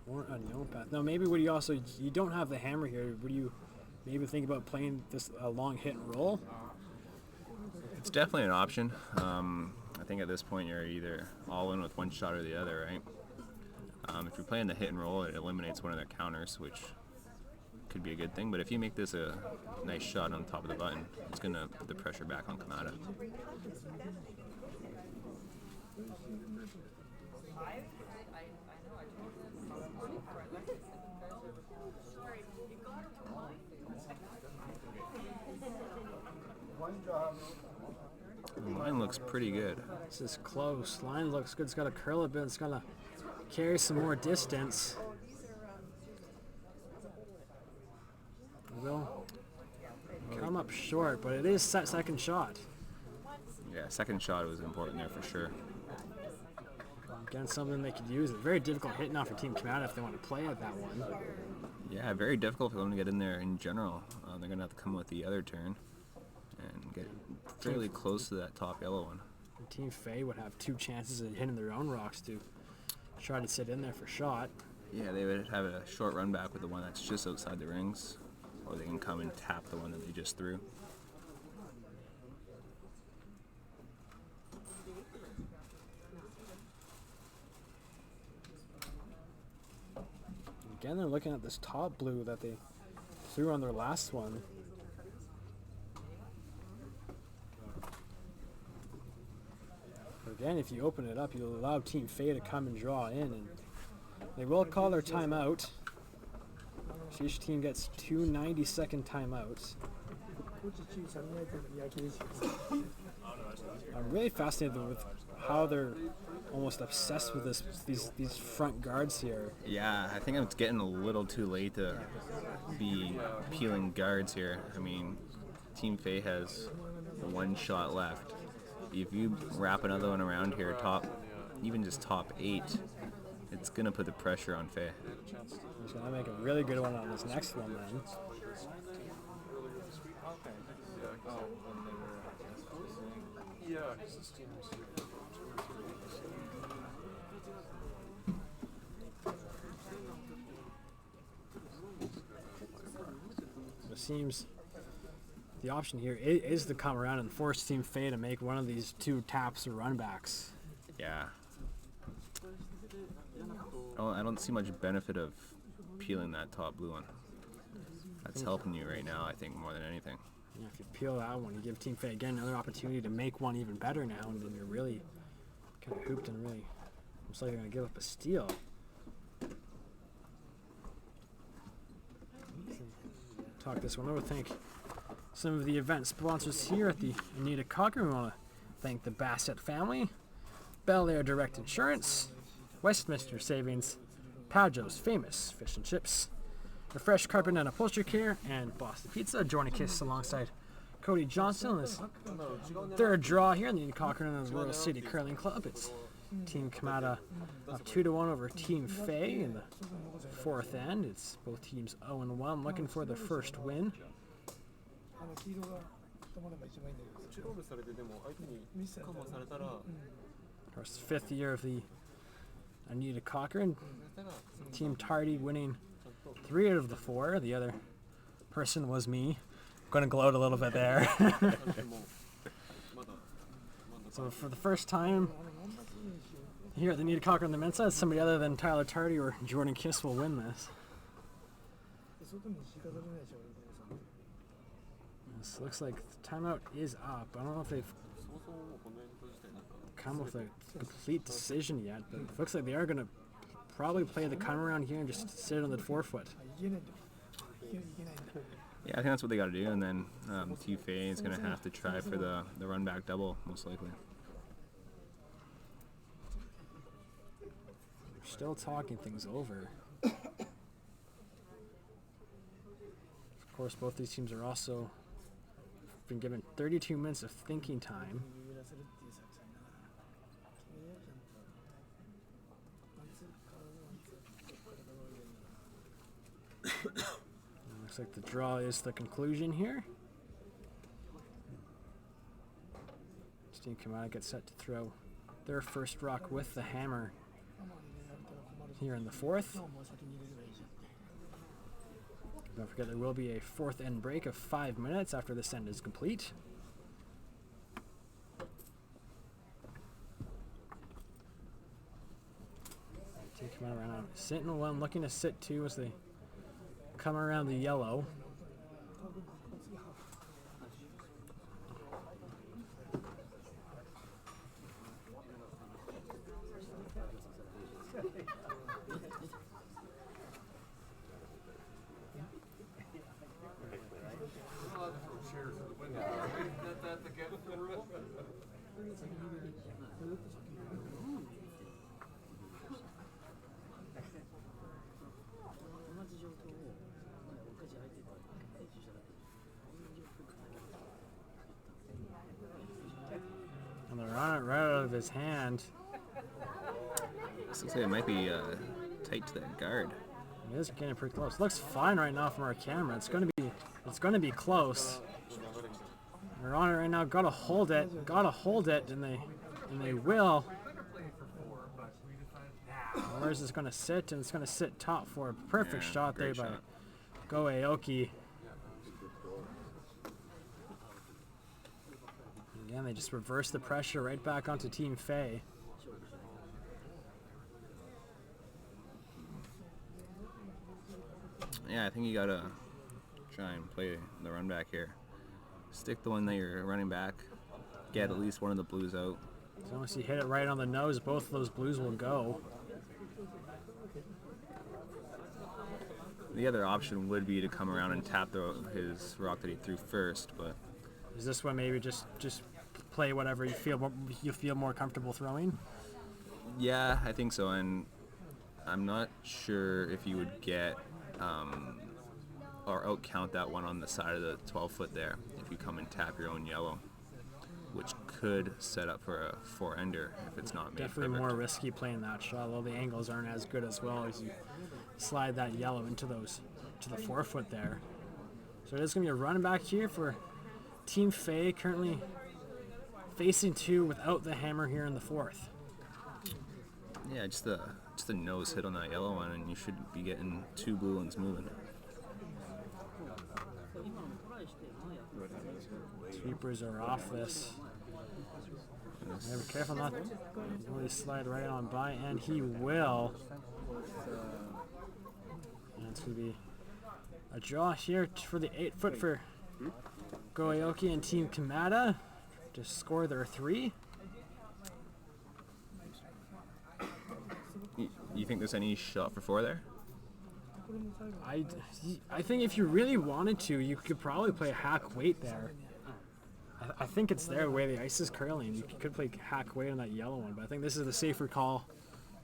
more unknown path. Now maybe would you also, you don't have the hammer here, would you maybe think about playing this long hit and roll? It's definitely an option. I think at this point you're either all in with one shot or the other, right? If you're playing the hit and roll, it eliminates one of their counters, which could be a good thing. But if you make this a nice shot on top of the button, it's going to put the pressure back on Kamada. The line looks pretty good. This is close. Line looks good. It's got to curl a bit. It's got to carry some more distance. Will come up short, but it is second shot. Yeah, second shot was important there for sure. Again, something they could use. It's very difficult hit now for Team Kamada if they want to play at that one. Yeah, very difficult for them to get in there in general. They're going to have to come with the other turn and get fairly close to that top yellow one. And Team Faye would have two chances of hitting their own rocks to try to sit in there for shot. Yeah, they would have a short run back with the one that's just outside the rings, or they can come and tap the one that they just threw. Again, they're looking at this top blue that they threw on their last one. But again, if you open it up, you'll allow Team Faye to come and draw in, and they will call their timeout. So each team gets 2 90-second timeouts. I'm really fascinated with how they're almost obsessed with these front guards here. Yeah, I think it's getting a little too late to be peeling guards here. I mean, Team Faye has one shot left. If you wrap another one around here, even just top 8, it's going to put the pressure on Faye. He's going to make a really good one on this next one then. It seems the option here is to come around and force Team Faye to make one of these two taps or runbacks. Yeah. I don't see much benefit of peeling that top blue one. That's helping you right now, I think, more than anything. Yeah, if you peel that one, you give Team Faye again another opportunity to make one even better now, and then you're really kind of hooped and really looks like you're going to give up a steal. Talk this one over. Thank some of the event sponsors here at the Anita Cochrane. We want to thank the Bassett family, Bel Air Direct Insurance, Westminster Savings, Padjo's Famous Fish and Chips, the Fresh Carpet and Upholstery Care, and Boston Pizza. Join a kiss alongside Cody Johnson on this third draw here in the Cochrane and the Royal City Curling Club. It's Team Kamada up 2-1 over Team Faye in the fourth end. It's both teams 0-1, looking for their first win. Of course, fifth year of the Anita Cochrane. Team Tardy winning 3 out of the 4. The other person was me. I'm going to gloat a little bit there. So for the first time here at the Anita Cochrane on the men's side, somebody other than Tyler Tardy or Jordan Kiss will win this. This looks like the timeout is up. I don't know if they've come with a complete decision yet, but it looks like they are going to probably play the come around here and just sit on the forefoot. Yeah, I think that's what they got to do, and then Tufei is going to have to try for the run back double, most likely. We're still talking things over. Of course, both these teams are also been given 32 minutes of thinking time. Looks like the draw is the conclusion here. Team Kamada gets set to throw their first rock with the hammer here in the fourth. Don't forget there will be a fourth end break of 5 minutes after this end is complete. Team Kamada right now sitting one, looking to sit two as they come around the yellow. And they're on it right out of his hand. This looks like it might be tight to that guard. It is getting pretty close. Looks fine right now from our camera. It's gonna be close. They're on it right now. Gotta hold it, and they will. Where is this gonna sit? And it's gonna sit top for a perfect shot there by Go Aoki. Again, they just reverse the pressure right back onto Team Fei. Yeah, I think you gotta try and play the run back here. Stick the one that you're running back. Get at least one of the blues out. As long as you hit it right on the nose, both of those blues will go. The other option would be to come around and tap his rock that he threw first, but is this one maybe just play whatever you feel more comfortable throwing? yeah, I think so. And I'm not sure if you would get or out count that one on the side of the 12-foot there if you come and tap your own yellow, which could set up for a four-ender if it's not made Definitely perfect. more risky playing that shot, although the angles aren't as good as well as you slide that yellow to the 4-foot there. So it is going to be a run back here for Team Fei, currently facing two without the hammer here in the fourth. Yeah, just the nose hit on that yellow one, and you should be getting two blue ones moving. Sweepers are off this. Yeah, be careful not to really slide right on by, and he will. And it's going to be a draw here for the 8-foot for Goaoki and Team Kamada to score their 3. You think there's any shot for 4 there? I think if you really wanted to, you could probably play hack weight there. I think it's there the way the ice is curling. You could play hack weight on that yellow one, but I think this is the safer call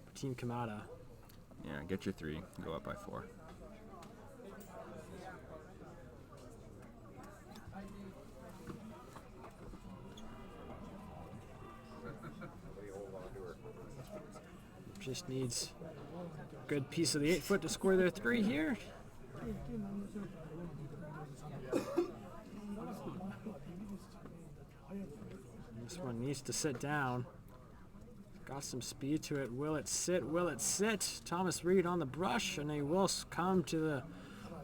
for Team Kamada. Yeah, get your 3, go up by 4. Just needs a good piece of the 8-foot to score their 3 here. This one needs to sit down. Got some speed to it. Will it sit? Will it sit? Thomas Reed on the brush, and they will come to the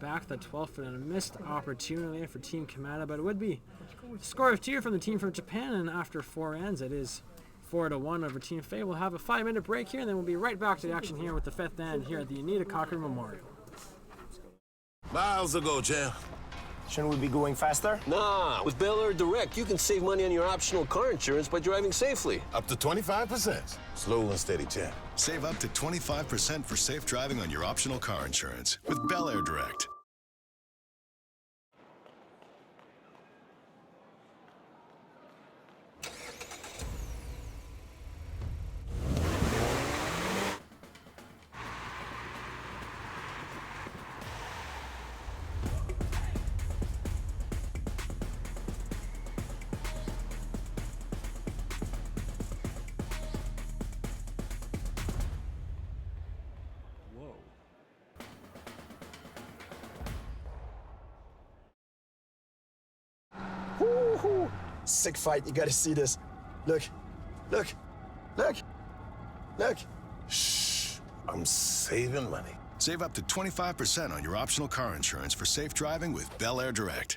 back to the 12th and a missed opportunity for Team Kamada, but it would be a score of 2 from the team from Japan, and after 4 ends, it is 4-1 over Team Faye. We'll have a 5-minute break here, and then we'll be right back to the action here with the 5th end here at the Anita Cochrane Memorial. Miles ago, champ. Shouldn't we be going faster? Nah, with Bel Air Direct, you can save money on your optional car insurance by driving safely. Up to 25%. Slow and steady, champ. Save up to 25% for safe driving on your optional car insurance with Bel Air Direct. Woo-hoo. Sick fight. You gotta see this. Look. Look. Look. Look. Shh. I'm saving money. Save up to 25% on your optional car insurance for safe driving with Bel Air Direct.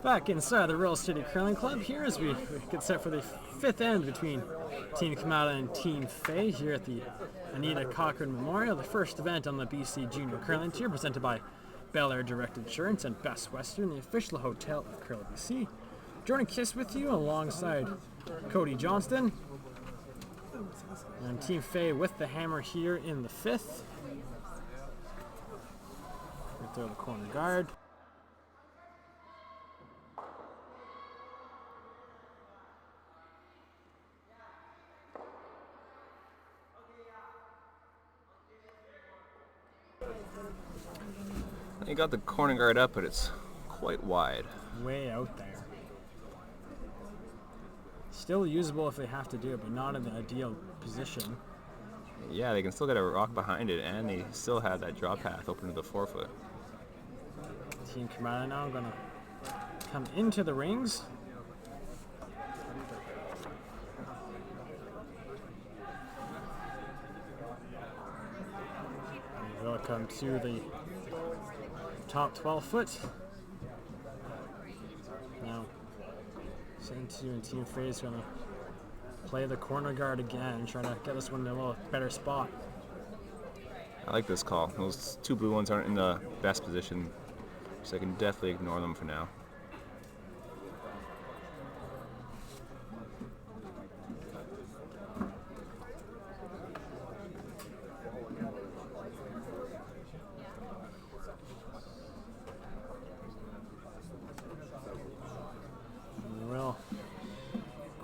Back inside the Real City Curling Club here as we get set for the fifth end between Team Kamada and Team Fay here at the Anita Cochrane Memorial, the first event on the BC Junior Curling Tour, presented by Bel Air Direct Insurance and Best Western, the official hotel of Curl BC. Jordan Kiss with you alongside Cody Johnston. And Team Fay with the hammer here in the fifth. Right there, the corner guard. You got the corner guard up, but it's quite wide. Way out there. Still usable if they have to do it, but not in the ideal position. Yeah, they can still get a rock behind it, and they still have that drop path open to the forefoot. Team Kamada now going to come into the rings. And we'll come to the top 12 foot. Now, Santu and Team Fay is going to play the corner guard again, trying to get this one in a little better spot. I like this call. Those two blue ones aren't in the best position, so I can definitely ignore them for now.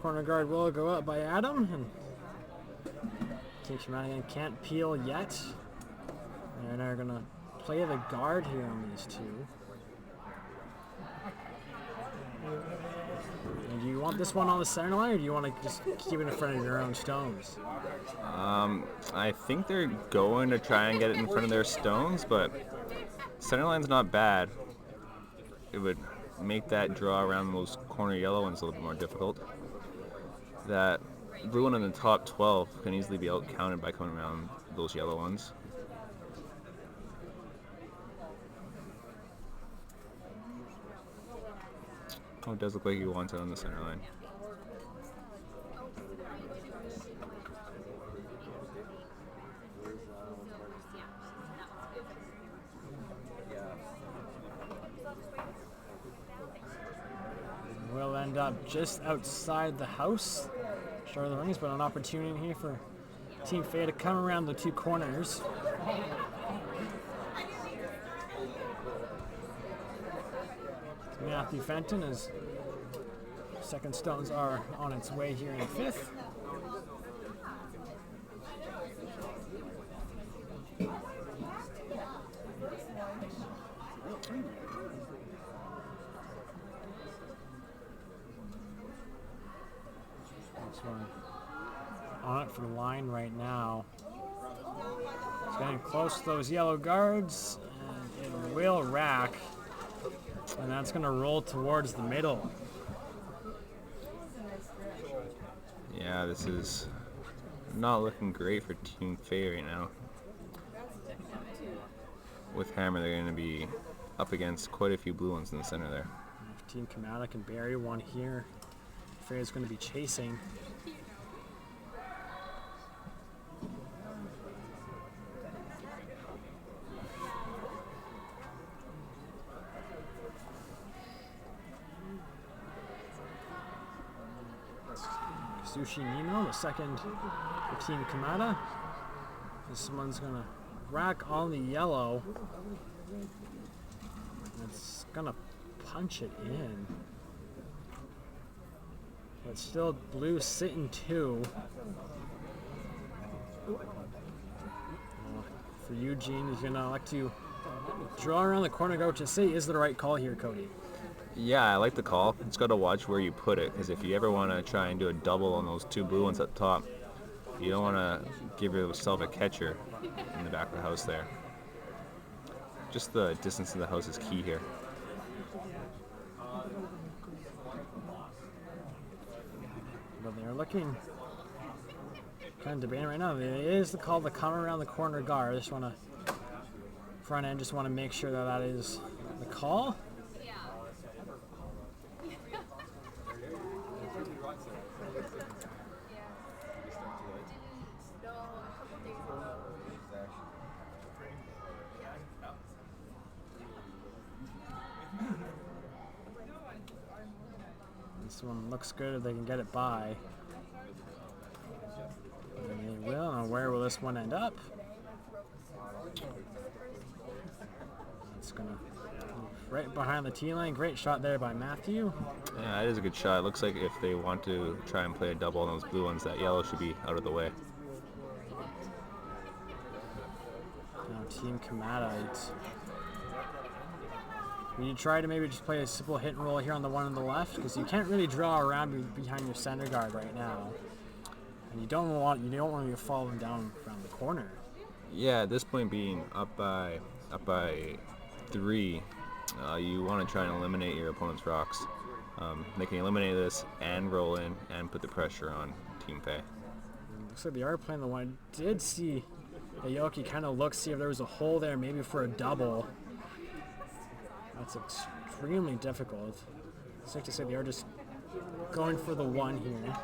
Corner guard will go up by Adam, and Team Kamada can't peel yet. And they're gonna play the guard here on these two. And do you want this one on the center line, or do you want to just keep it in front of your own stones? I think they're going to try and get it in front of their stones, but center line's not bad. It would make that draw around those corner yellow ones a little bit more difficult. That blue one in the top 12 can easily be out-counted by coming around those yellow ones. Oh, it does look like he wants it on the center line. We'll end up just outside the house, short of the rings, but an opportunity here for Team Fay to come around the two corners. Matthew Fenton, as second stones are on its way here in fifth. On it for the line right now. It's getting close to those yellow guards, and it will rack, and that's going to roll towards the middle. Yeah, this is not looking great for Team Fay right now. With hammer, they're going to be up against quite a few blue ones in the center there. If Team Kamada can bury one here, Fay is going to be chasing. Sushi Nino, the second for Team Kamada. This one's gonna rack on the yellow. It's gonna punch it in. But still blue sitting two. For Eugene, he's gonna elect to draw around the corner guard, which I say is the right call here, Cody. Yeah, I like the call. It's got to watch where you put it, because if you ever want to try and do a double on those two blue ones up top, you don't want to give yourself a catcher in the back of the house there. Just the distance of the house is key here. But they're looking kind of debating right now. It is the call to come around the corner guard. I just want to front end, just want to make sure that that is the call. one looks good if they can get it by. And they will. And where will this one end up? It's gonna move right behind the tee line. Great shot there by Matthew. Yeah, that is a good shot. It looks like if they want to try and play a double on those blue ones, that yellow should be out of the way. Now Team Kamada. You try to maybe just play a simple hit and roll here on the one on the left, because you can't really draw around behind your center guard right now, and you don't want to be falling down around the corner. Yeah, at this point, being up by 3, you want to try and eliminate your opponent's rocks. They can eliminate this and roll in and put the pressure on Team Fay. Looks like they are playing the one. Did see Aoki kind of look, see if there was a hole there, maybe for a double. That's extremely difficult. It's safe to say they are just going for the one here.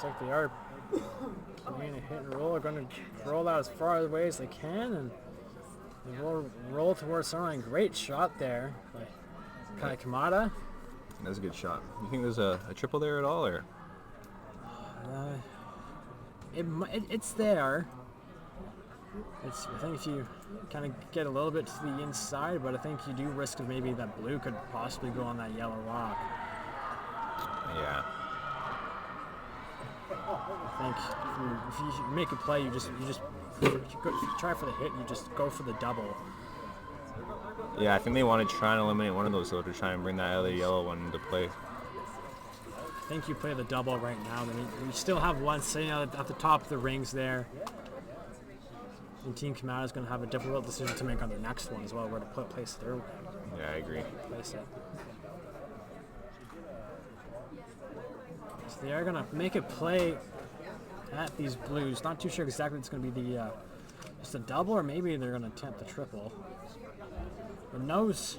Looks like they are playing a hit and roll. They're going to roll out as far away as they can, and they will roll towards someone. Great shot there by Kamada. That's a good shot. You think there's a triple there at all, or? It's there. I think if you kind of get a little bit to the inside, but I think you do risk of maybe that blue could possibly go on that yellow rock. Yeah. I think if you make a play, you just if you try for the hit, you just go for the double. Yeah, I think they want to try and eliminate one of those, though, to try and bring that other yellow one into play. I think you play the double right now. Then you still have one sitting at the top of the rings there. And Team Kamada is going to have a difficult decision to make on their next one as well, where to place their Yeah, I agree. place it. So they are going to make a play at these blues. Not too sure exactly if it's going to be the just a double, or maybe they're going to attempt the triple. The nose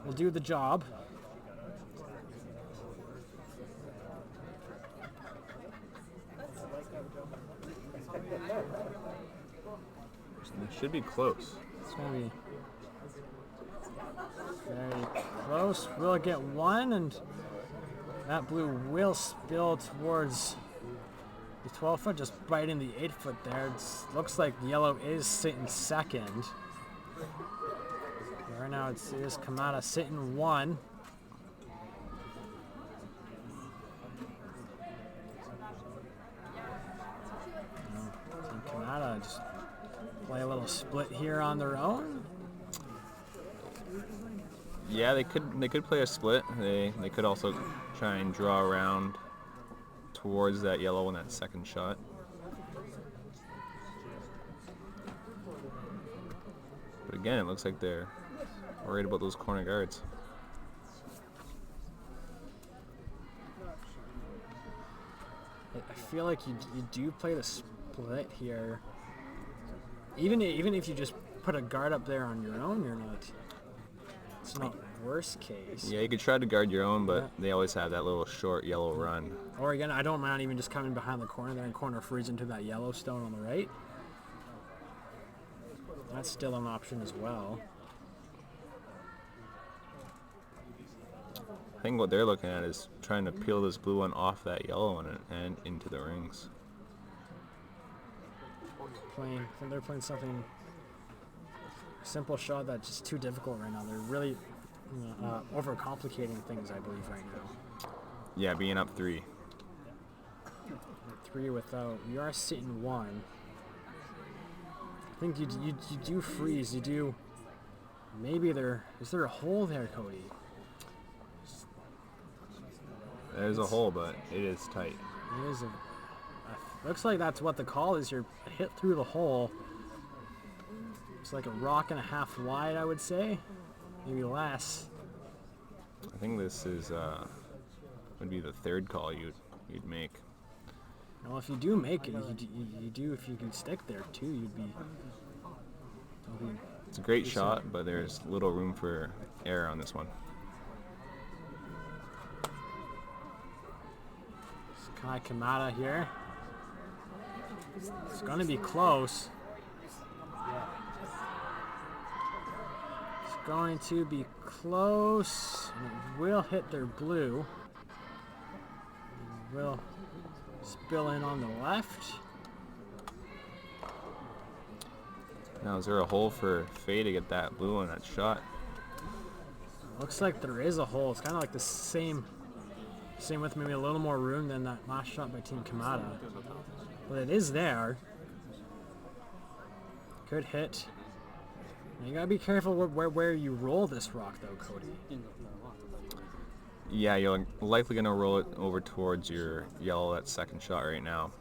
will do the job. It should be close. It's going to be very close. We'll get one, and that blue will spill towards the 12-foot, just biting the 8-foot there. It looks like yellow is sitting second. Right now it is Kamada sitting 1. Team Kamada just play a little split here on their own. Yeah, they could play a split. They could also try and draw around towards that yellow on that second shot. But again, it looks like they're worried about those corner guards. I feel like you do play the split here. Even if you just put a guard up there on your own, it's not worst case. Yeah, you could try to guard your own, but they always have that little short yellow run. Or again, I don't mind even just coming behind the corner there and corner freeze into that yellow stone on the right. That's still an option as well. I think what they're looking at is trying to peel this blue one off that yellow one and into the rings. I think they're playing something simple shot that's just too difficult right now. They're really overcomplicating things, I believe, right now. Yeah, being up 3. 3 without. You are sitting 1. I think you do freeze. You do. Maybe is there a hole there, Cody? There's a hole, but it is tight. It is looks like that's what the call is. You're hit through the hole. It's like a rock and a half wide, I would say. Maybe less. I think this is would be the third call you'd make. Well, if you do make it, you do. If you can stick there too, you'll be It's a great shot, but there's little room for error on this one. Kai Kamada here. It's going to be close. It's going to be close, and it will hit their blue. It will spill in on the left. Now, is there a hole for Faye to get that blue on that shot? Looks like there is a hole. It's kind of like the same with maybe a little more room than that last shot by Team Kamada. But it is there. Good hit. Now you gotta be careful where you roll this rock though, Cody. Yeah, you're likely going to roll it over towards your yellow, that second shot right now.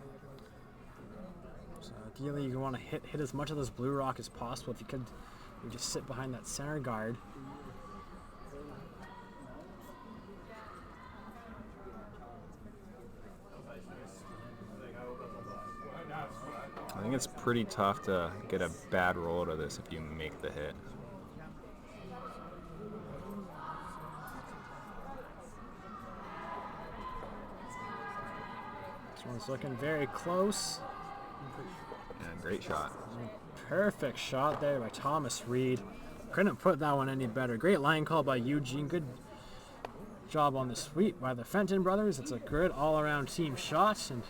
So ideally you want to hit as much of this blue rock as possible. If you could, you just sit behind that center guard. I think it's pretty tough to get a bad roll out of this if you make the hit. This one's looking very close. Yeah, great shot. Perfect shot there by Thomas Reed. Couldn't put that one any better. Great line call by Eugene. Good job on the sweep by the Fenton brothers. It's a good all-around team shot. And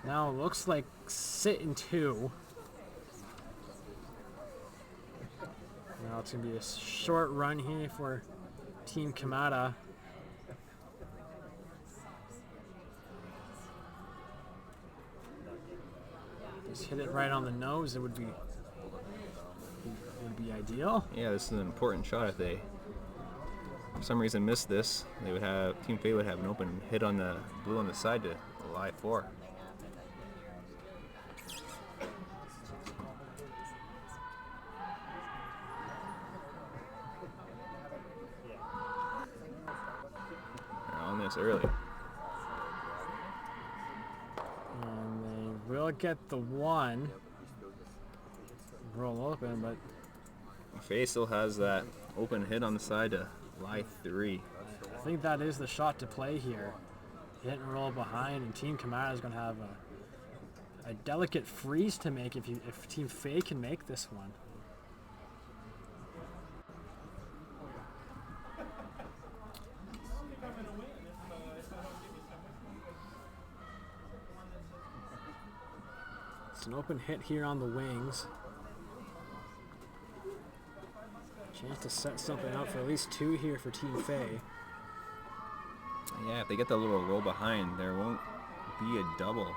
now it looks like sit in two. Now it's going to be a short run here for Team Kamada. Just hit it right on the nose. It would be ideal. Yeah, this is an important shot. If they, for some reason, missed this, they would have Team Faye would have an open hit on the blue on the side to lie 4. They're on this early. And they will get the one. Roll open, but Faye still has that open hit on the side to lie 3. I think that is the shot to play here. Hit and roll behind, and Team Kamada is going to have a delicate freeze to make if Team Faye can make this one. It's an open hit here on the wings. Chance to set something up for at least 2 here for Team Faye. Yeah, if they get the little roll behind, there won't be a double.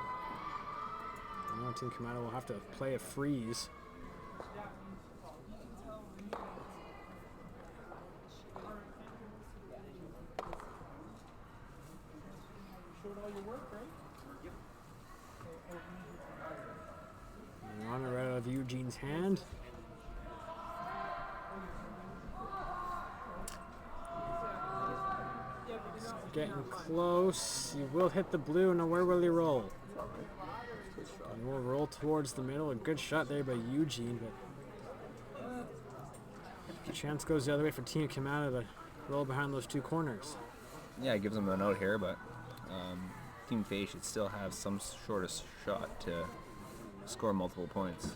I know Team Kamada will have to play a freeze. You want it right out of Eugene's hand. Getting close. He will hit the blue. Now where will he roll? He will roll towards the middle. A good shot there by Eugene, but the chance goes the other way for Team Kamada to roll behind those 2 corners. Yeah, it gives them a note here, but Team Faye should still have some sort of shot to score multiple points.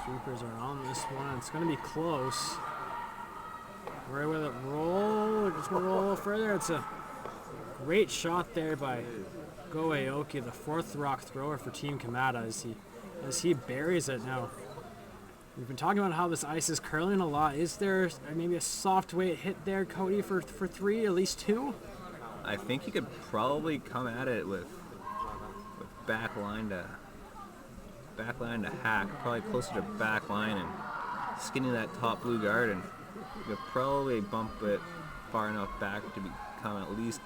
Sweepers are on this one. It's going to be close. Where will it roll? It's going to roll a little further. It's a great shot there by Go Aoki, the 4th rock thrower for Team Kamada, as he buries it. Now, we've been talking about how this ice is curling a lot. Is there maybe a soft weight hit there, Cody, for 3, at least 2? I think you could probably come at it with back back line to hack, probably closer to back line and skinning that top blue guard, and you'll probably bump it far enough back to become at least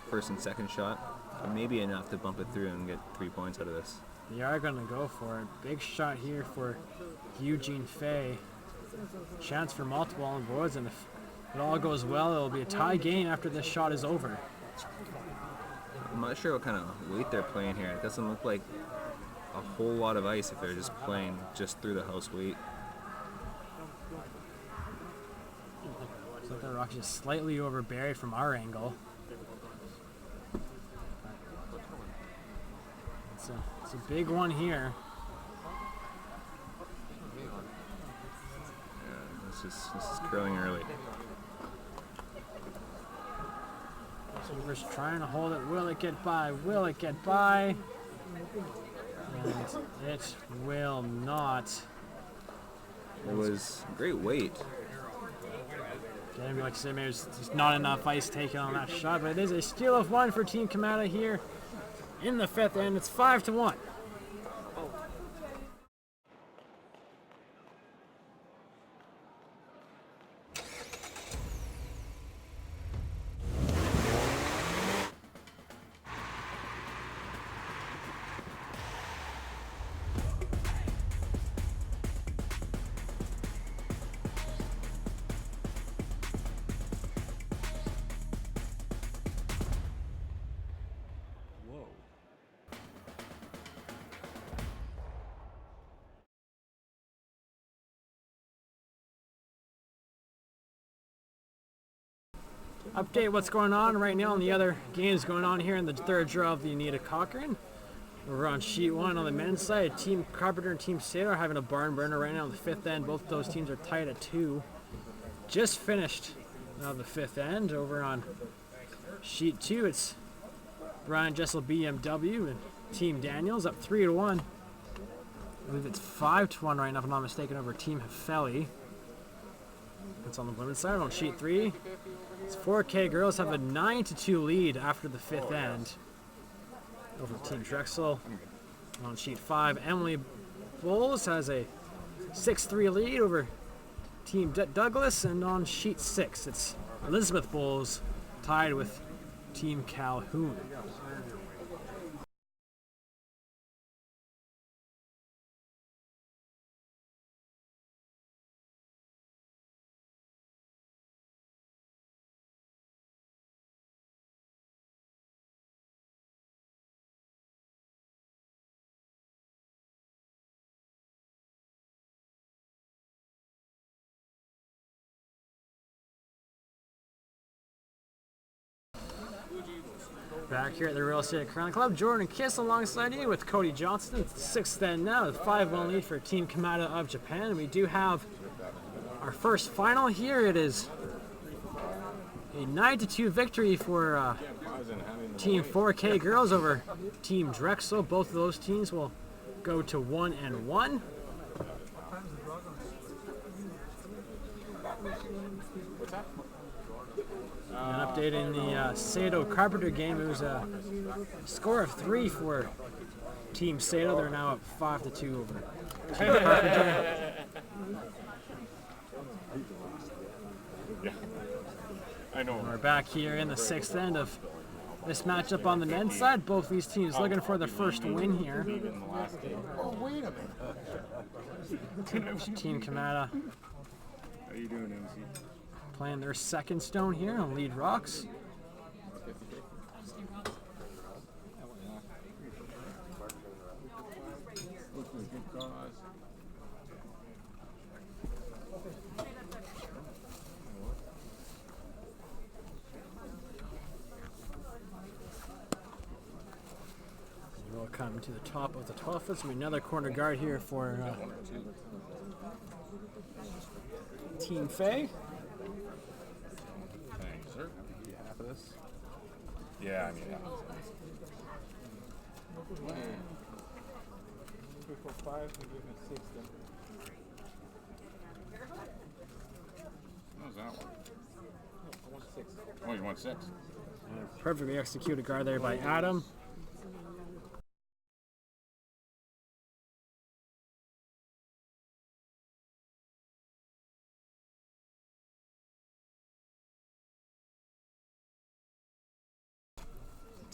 first and second shot, or maybe enough to bump it through and get 3 points out of this. They are going to go for it. Big shot here for Eugene Fay. Chance for multiple on boards, and if it all goes well, it'll be a tie game after this shot is over. I'm not sure what kind of weight they're playing here. It doesn't look like a whole lot of ice if they're just playing just through the house weight. So the rock just slightly overburied from our angle. It's a big one here. Yeah, this is curling early. So we're just trying to hold it. Will it get by? Will it get by? And it will not. It was great weight. Maybe like I said, maybe there's just not enough ice taken on that shot, but it is a steal of one for Team Kamada here in the fifth, and it's 5-1. Update what's going on right now in the other games going on here in the third draw of the Anita Cochrane. We're on sheet one on the men's side. Team Carpenter and Team Sailor are having a barn burner right now on the fifth end. Both of those teams are tied at 2. Just finished the fifth end. Over on sheet 2, it's Brian Jessel BMW and Team Daniels up 3-1. I believe it's 5-1 right now, if I'm not mistaken, over Team Hefeli. That's on the women's side. On sheet 3, it's 4K girls have a 9-2 lead after the fifth end over Team Drexel. On sheet 5, Emily Bowles has a 6-3 lead over Team Douglas, and on sheet 6, it's Elizabeth Bowles tied with Team Calhoun. Back here at the Real Estate Curling Club, Jordan Kiss alongside you with Cody Johnston. It's the sixth end now, with 5-1 lead for Team Kamada of Japan. We do have our first final here. It is a 9-2 victory for Team 4K girls over Team Drexel. Both of those teams will go to 1-1. And updating the Sato Carpenter game, it was a score of 3 for Team Sato. They're now up 5-2 over Team Carpenter. I know. We're back here in the sixth end of this matchup on the men's side. Both these teams looking for their first win here. Oh, wait a minute. Team Kamada How you doing, MC? playing their second stone here on lead rocks. We'll come to the top of the 12 foot. So another corner guard here for Team Fay. Thanks, sir. Half of this? Yeah, I mean, yeah. 3, 4, 5, and give me 6 then. What was that one? I want 6. Oh, you want 6? Perfectly executed guard there by Adam.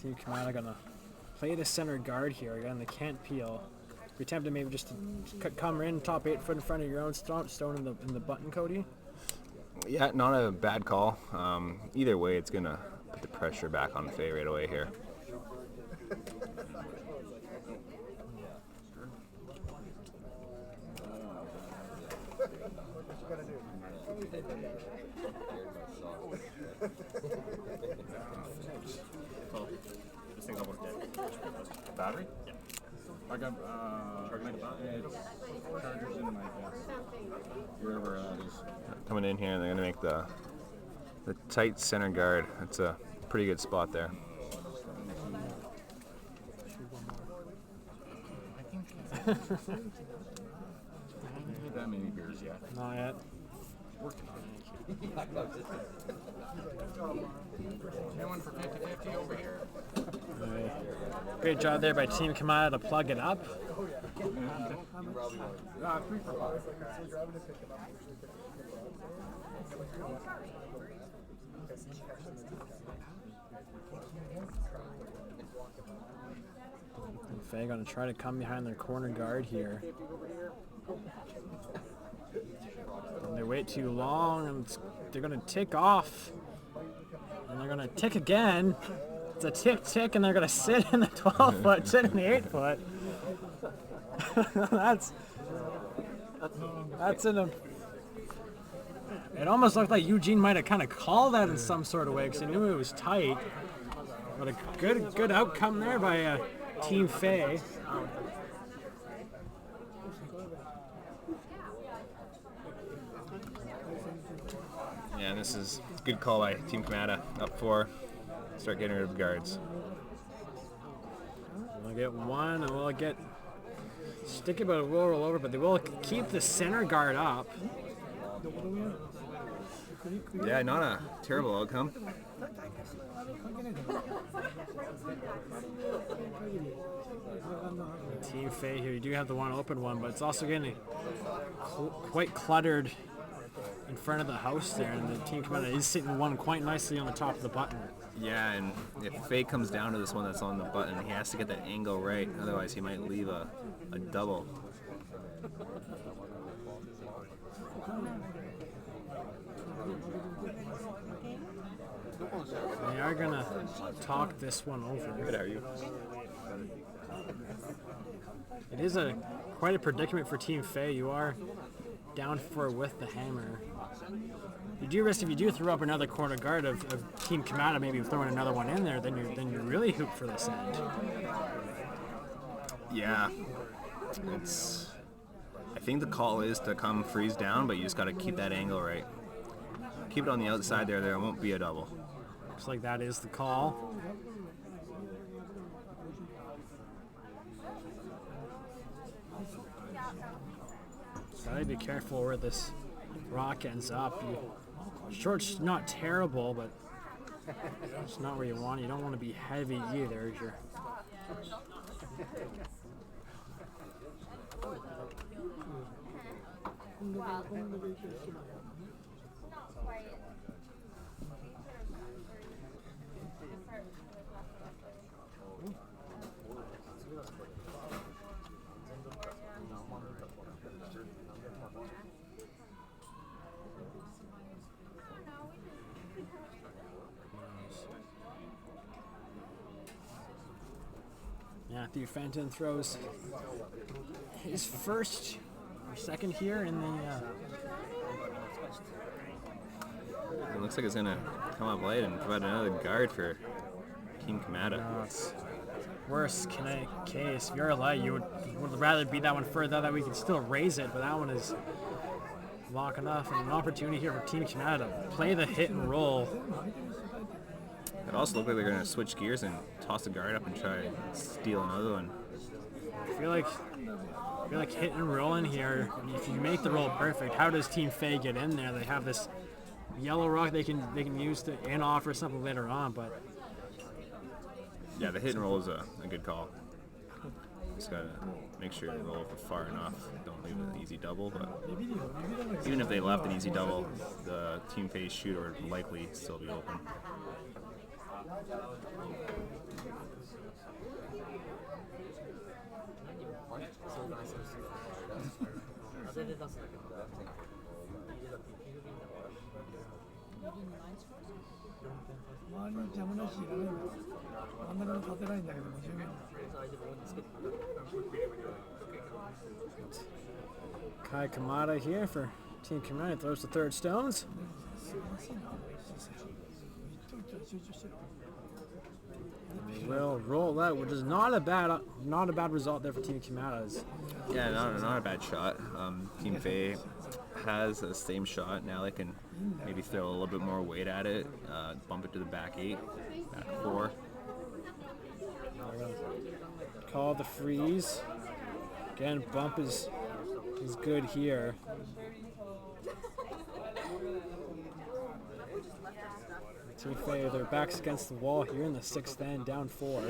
Team Kamada gonna play the center guard here. Again, they can't peel. We attempted maybe just to come in top 8 foot in front of your own stone in the button, Cody. Yeah, not a bad call. Either way, it's gonna put the pressure back on Faye right away here. This thing's almost dead. Battery? Yeah. I got chargers in my wherever it is. Coming in here, and they're gonna make the tight center guard. That's a pretty good spot there. That many beers yet. Not yet. Anyone for 50-50 over here? Great job there by Team Kamada to plug it up. 3 for 5. Faye gonna try to come behind their corner guard here. And they wait too long, and they're gonna tick off. And they're gonna tick again. It's a tick, and they're gonna sit in the 12 foot, sit in the 8 foot. that's in a. It almost looked like Eugene might have kind of called that in some sort of way because he knew it was tight. But a good outcome there by Team Faye. Yeah, and this is a good call by Team Kamada. Up 4. Start getting rid of the guards. We'll get one, and we'll get sticky, but it will roll over. But they will keep the center guard up. Yeah, not a terrible outcome. Team Faye here, you do have the one open one, but it's also getting quite cluttered in front of the house there, and the Team Kamada is sitting one quite nicely on the top of the button. Yeah, and if Faye comes down to this one that's on the button, he has to get that angle right, otherwise he might leave a double. They are gonna talk this one over. Good, how are you? It is quite a predicament for Team Faye. You are down 4 with the hammer. You do risk, if you do throw up another corner guard of Team Kamada, maybe throwing another one in there, then you really hoop for this end. Yeah, I think the call is to come freeze down, but you just got to keep that angle right. Keep it on the outside there. There won't be a double. Looks like that is the call. So I'd be careful where this rock ends up. Short's not terrible, but it's not where you want. You don't want to be heavy either. Matthew Fenton throws his first or second here in the. It looks like it's going to come up late and provide another guard for Team Kamada. It's worst case. If you're light, you would rather beat that one further, that we can still raise it, but that one is lock enough, and an opportunity here for Team Kamada to play the hit and roll. It also looked like they're going to switch gears and toss the guard up and try and steal another one. I feel like hit and roll in here. If you make the roll perfect, how does Team Faye get in there? They have this yellow rock they can use to in off or something later on, but yeah, the hit and roll is a good call. Just gotta make sure you roll over far enough. Don't leave an easy double, but even if they left an easy double, the Team Faye shooter would likely still be open. 周りに邪魔なしいらないんだよ。真ん中に立てないんだけど、20秒。Kai Kamada here for Team Kamada. Throws the third stones. They will roll out, which is not a bad result there for Team Kamada's. Yeah, not a bad shot. Team Fei has the same shot. Now they can maybe throw a little bit more weight at it, bump it to the back 8, back 4. Call the freeze. Again, bump is good here. Team Fei, their backs against the wall here in the 6th end, down 4.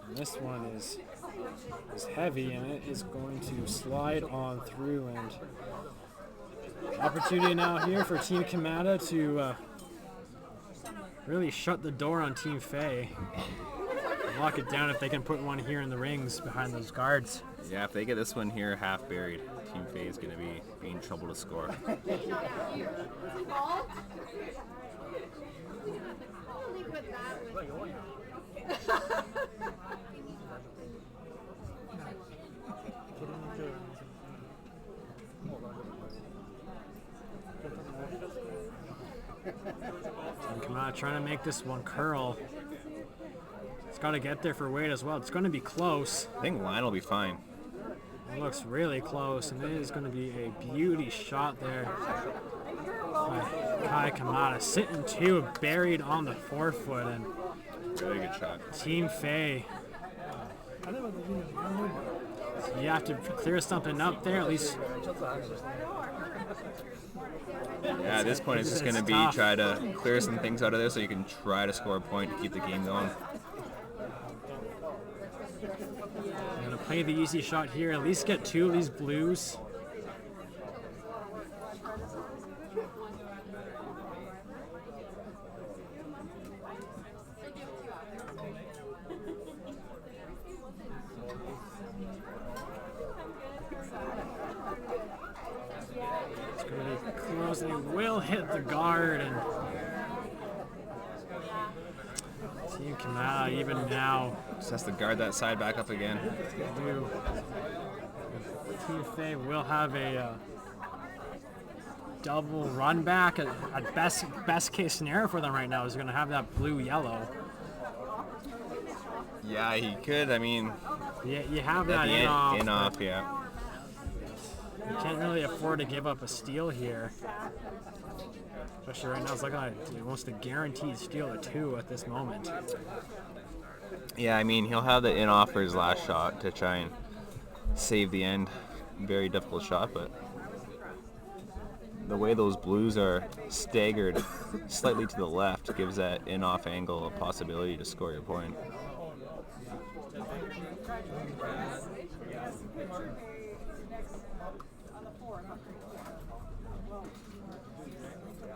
And this one is heavy, and it is going to slide on through. And opportunity now here for Team Kamada to really shut the door on Team Fei. Lock it down if they can put one here in the rings behind those guards. Yeah, if they get this one here half buried, Team Fei is going to be in trouble to score. Kamada trying to make this one curl. It's got to get there for weight as well. It's going to be close. I think line will be fine. It looks really close, and it is going to be a beauty shot there by Kai Kamada. Sitting 2, buried on the forefoot, and Really good shot. Team Fei. So you have to clear something up there, at least. Yeah, at this point it's just going to be try to clear some things out of there so you can try to score a point to keep the game going. I'm going to play the easy shot here, at least get 2 of these blues. They will hit the guard, and Team Kamada even now Just has to guard that side back up again. Team Fei will have a double run back. At best case scenario for them right now is going to have that blue-yellow. Yeah, he could. I mean, you have that in off, yeah. You can't really afford to give up a steal here. Especially right now, it's like almost a guaranteed steal of 2 at this moment. Yeah, I mean, he'll have the in off for his last shot to try and save the end. Very difficult shot, but the way those blues are staggered slightly to the left gives that in off angle a possibility to score your point.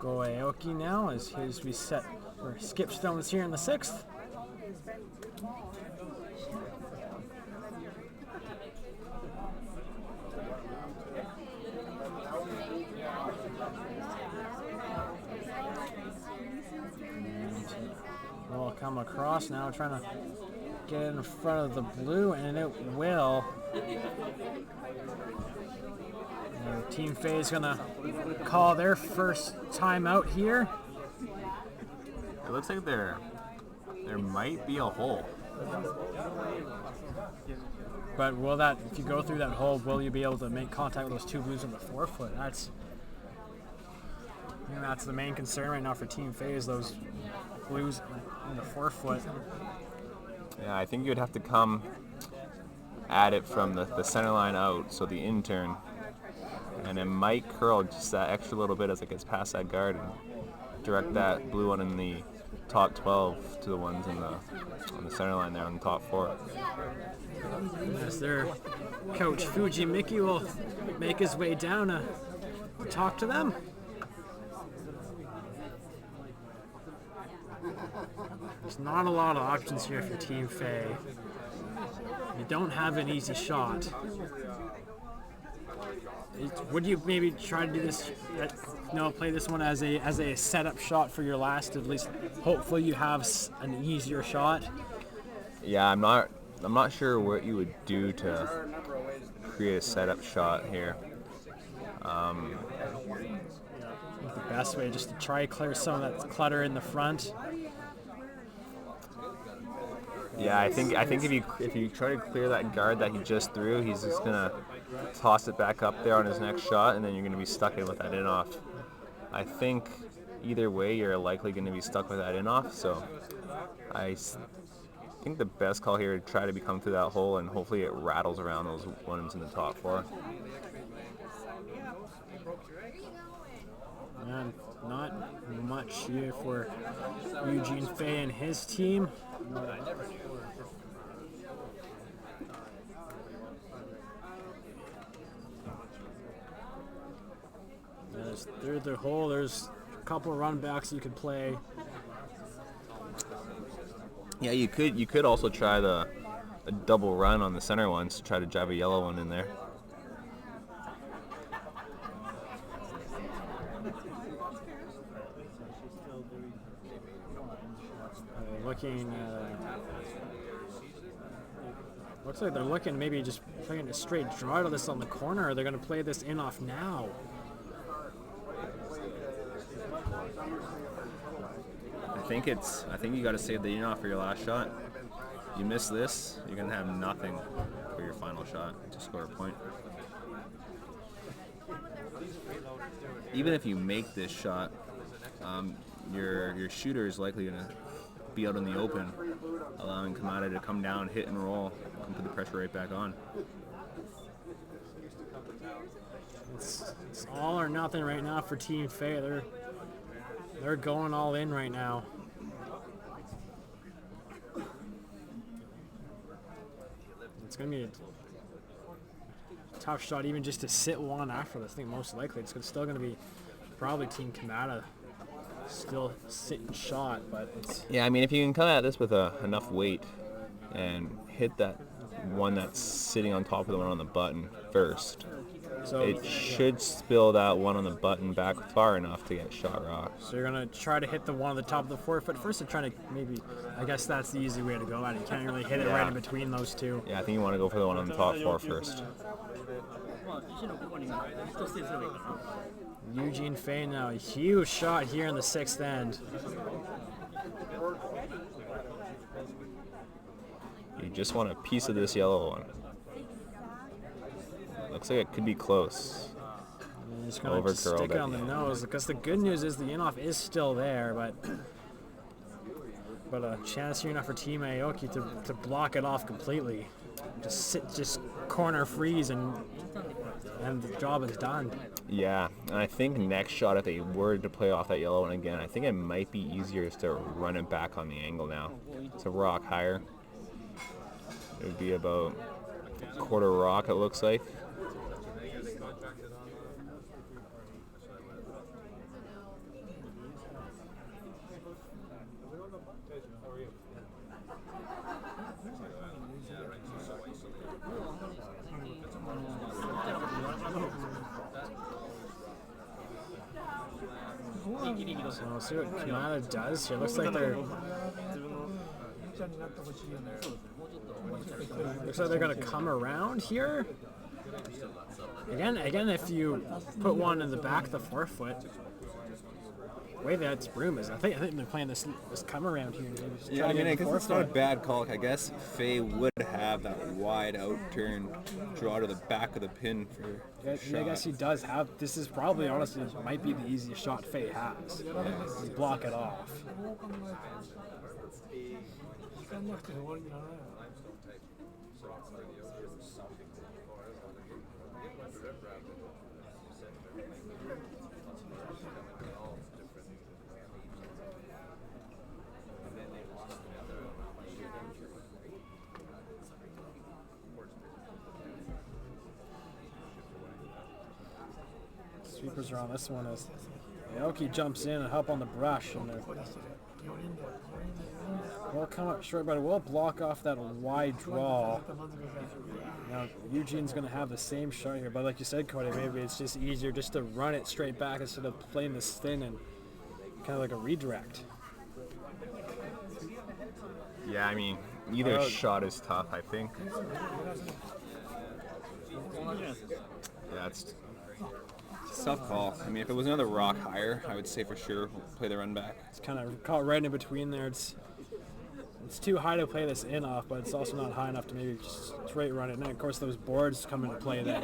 Go Aoki now as his reset or skip stones here in the 6th. We'll come across now, trying to get in front of the blue, and it will. And Team Fei is going to call their first timeout here. It looks like there might be a hole. But will that, if you go through that hole, will you be able to make contact with those 2 blues on the forefoot? I think that's the main concern right now for Team Fei is those blues on the forefoot. Yeah, I think you'd have to come at it from the center line out, so the in-turn. And it might curl just that extra little bit as it gets past that guard and direct that blue one in the top 12 to the ones on the center line there on the top 4. As their coach Fujimiki will make his way down to talk to them. There's not a lot of options here for Team Fei. You don't have an easy shot. Would you maybe try to do this? Play this one as a setup shot for your last. At least, hopefully, you have an easier shot. Yeah, I'm not sure what you would do to create a setup shot here. The best way just to try to clear some of that clutter in the front. Yeah, I think if you try to clear that guard that he just threw, he's just gonna toss it back up there on his next shot, and then you're gonna be stuck in with that in off. I think either way you're likely gonna be stuck with that in off. So I think the best call here is try to come through that hole, and hopefully it rattles around those ones in the top four. And not much here for Eugene Fei and his team. Through the hole, there's a couple run backs you could play. Yeah, you could also try a double run on the center ones to try to drive a yellow one in there. Looks like they're looking maybe just playing a straight draw to this on the corner, or they're going to play this in off now. I think you got to save the in off for your last shot. You miss this, you're going to have nothing for your final shot to score a point. Even if you make this shot, your shooter is likely going to be out in the open, allowing Kamada to come down, hit and roll, and put the pressure right back on. It's all or nothing right now for Team Fei. They're going all in right now. It's going to be a tough shot even just to sit one after this. I think most likely it's still going to be probably Team Kamada still sitting shot, but it's... Yeah, I mean, if you can come at this with enough weight and hit that one that's sitting on top of the one on the button first, so it should spill that one on the button back far enough to get shot rock. So you're going to try to hit the one on the top of the 4 foot first and try to maybe, I guess that's the easy way to go at it. You can't really hit it right in between those two. Yeah, I think you want to go for the one on the top 4 first. Eugene Fei now, a huge shot here in the 6th end. You just want a piece of this yellow one. Looks like it could be close. Just going to stick it on the nose, because the good news is the in-off is still there, but a chance here enough for Team Aoki to block it off completely. Just corner freeze, and the job is done. Yeah, and I think next shot, if they were to play off that yellow one again, I think it might be easier to run it back on the angle now. It's a rock higher. It would be about a quarter rock, it looks like. So we'll see what Kamada does here. Looks like they're going to come around here. Again, if you put one in the back of the 4 foot, the way that broom is, I think they're playing this come around here. Yeah, I mean, I guess it's not a bad call. I guess Fei would have that wide out turn draw to the back of the pin for I guess he does have. This is probably, honestly, might be the easiest shot Fei has. Just block it off. Sweepers are on this one as Aoki jumps in and help on the brush, and We'll come up short, but we'll block off that wide draw. Now, Eugene's going to have the same shot here, but like you said, Cody, maybe it's just easier just to run it straight back instead of playing this thin and kind of like a redirect. Yeah, I mean, either shot is tough, I think. Yeah, it's a tough call. I mean, if it was another rock higher, I would say for sure play the run back. It's kind of caught right in between there. It's too high to play this in off, but it's also not high enough to maybe just straight run it. And then, of course, those boards come into play then.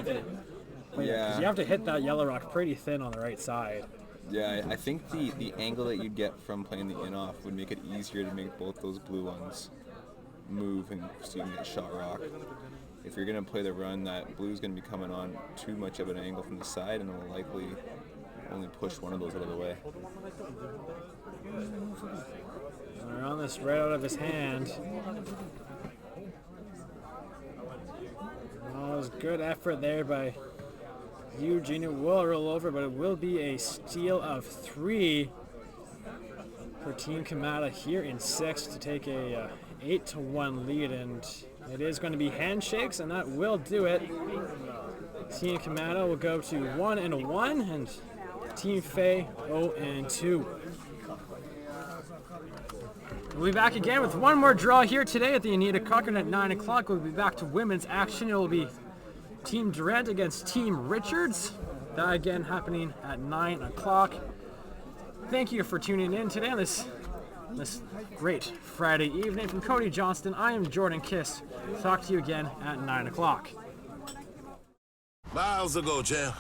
Because you have to hit that yellow rock pretty thin on the right side. Yeah, I think the angle that you'd get from playing the in-off would make it easier to make both those blue ones move and so you can get shot rock. If you're going to play the run, that blue's going to be coming on too much of an angle from the side and it will likely only push one of those out of the way. We're on this right out of his hand. Oh, it was good effort there by Eugene. It will roll over, but it will be a steal of 3 for Team Kamada here in 6 to take a 8-1 lead, and it is going to be handshakes, and that will do it. Team Kamada will go to 1-1, and Team Faye 0-2. We'll be back again with one more draw here today at the Anita Cochrane at 9 o'clock. We'll be back to women's action. It will be Team Durant against Team Richards. That again happening at 9 o'clock. Thank you for tuning in today on this great Friday evening. From Cody Johnston, I am Jordan Kiss. Talk to you again at 9 o'clock. Miles ago, champ.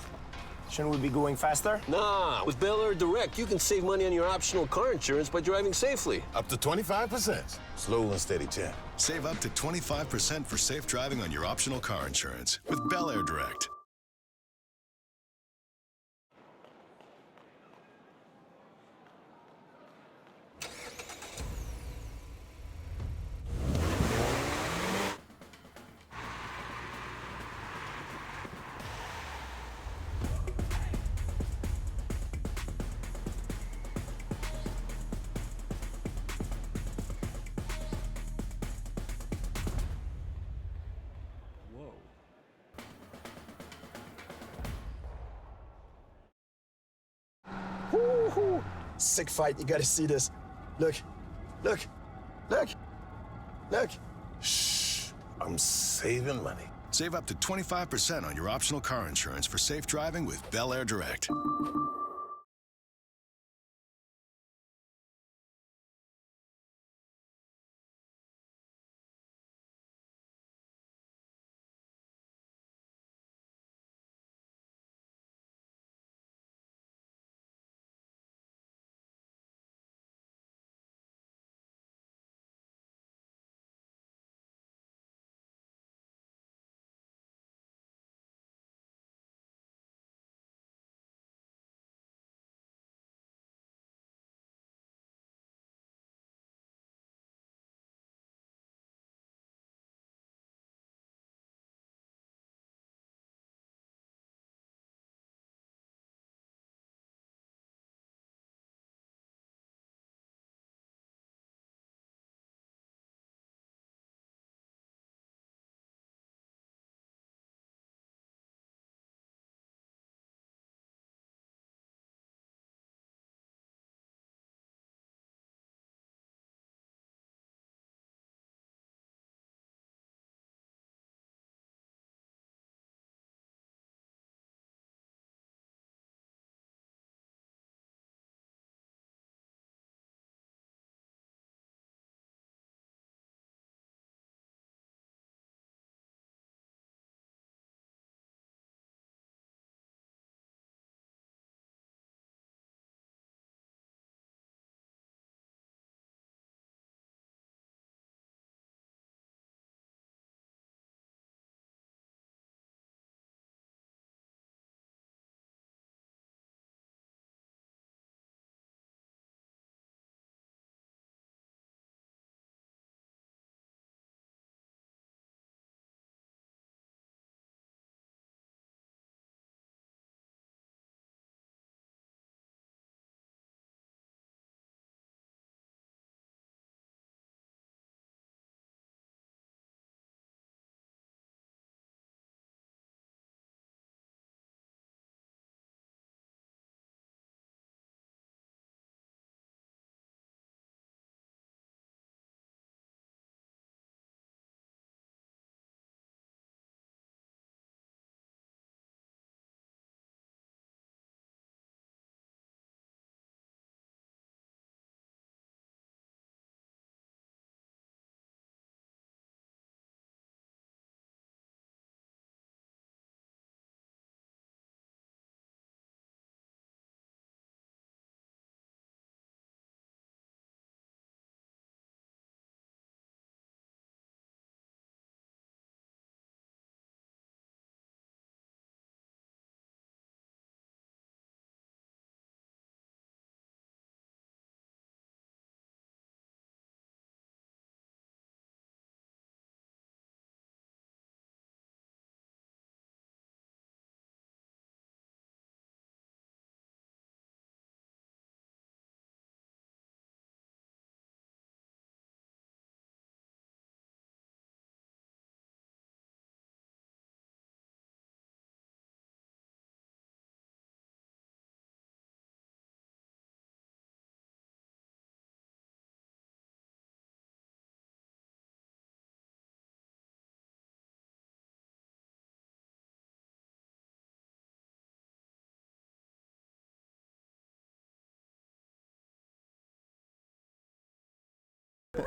Shouldn't we be going faster? Nah, with Bel Air Direct, you can save money on your optional car insurance by driving safely. Up to 25%. Slow and steady, champ. Save up to 25% for safe driving on your optional car insurance with Bel Air Direct. Woo-hoo. Sick fight, you gotta see this. Look, look, look, look. Shh, I'm saving money. Save up to 25% on your optional car insurance for safe driving with Bel Air Direct.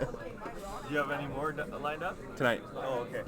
Do you have any more lined up? Tonight. Oh, okay.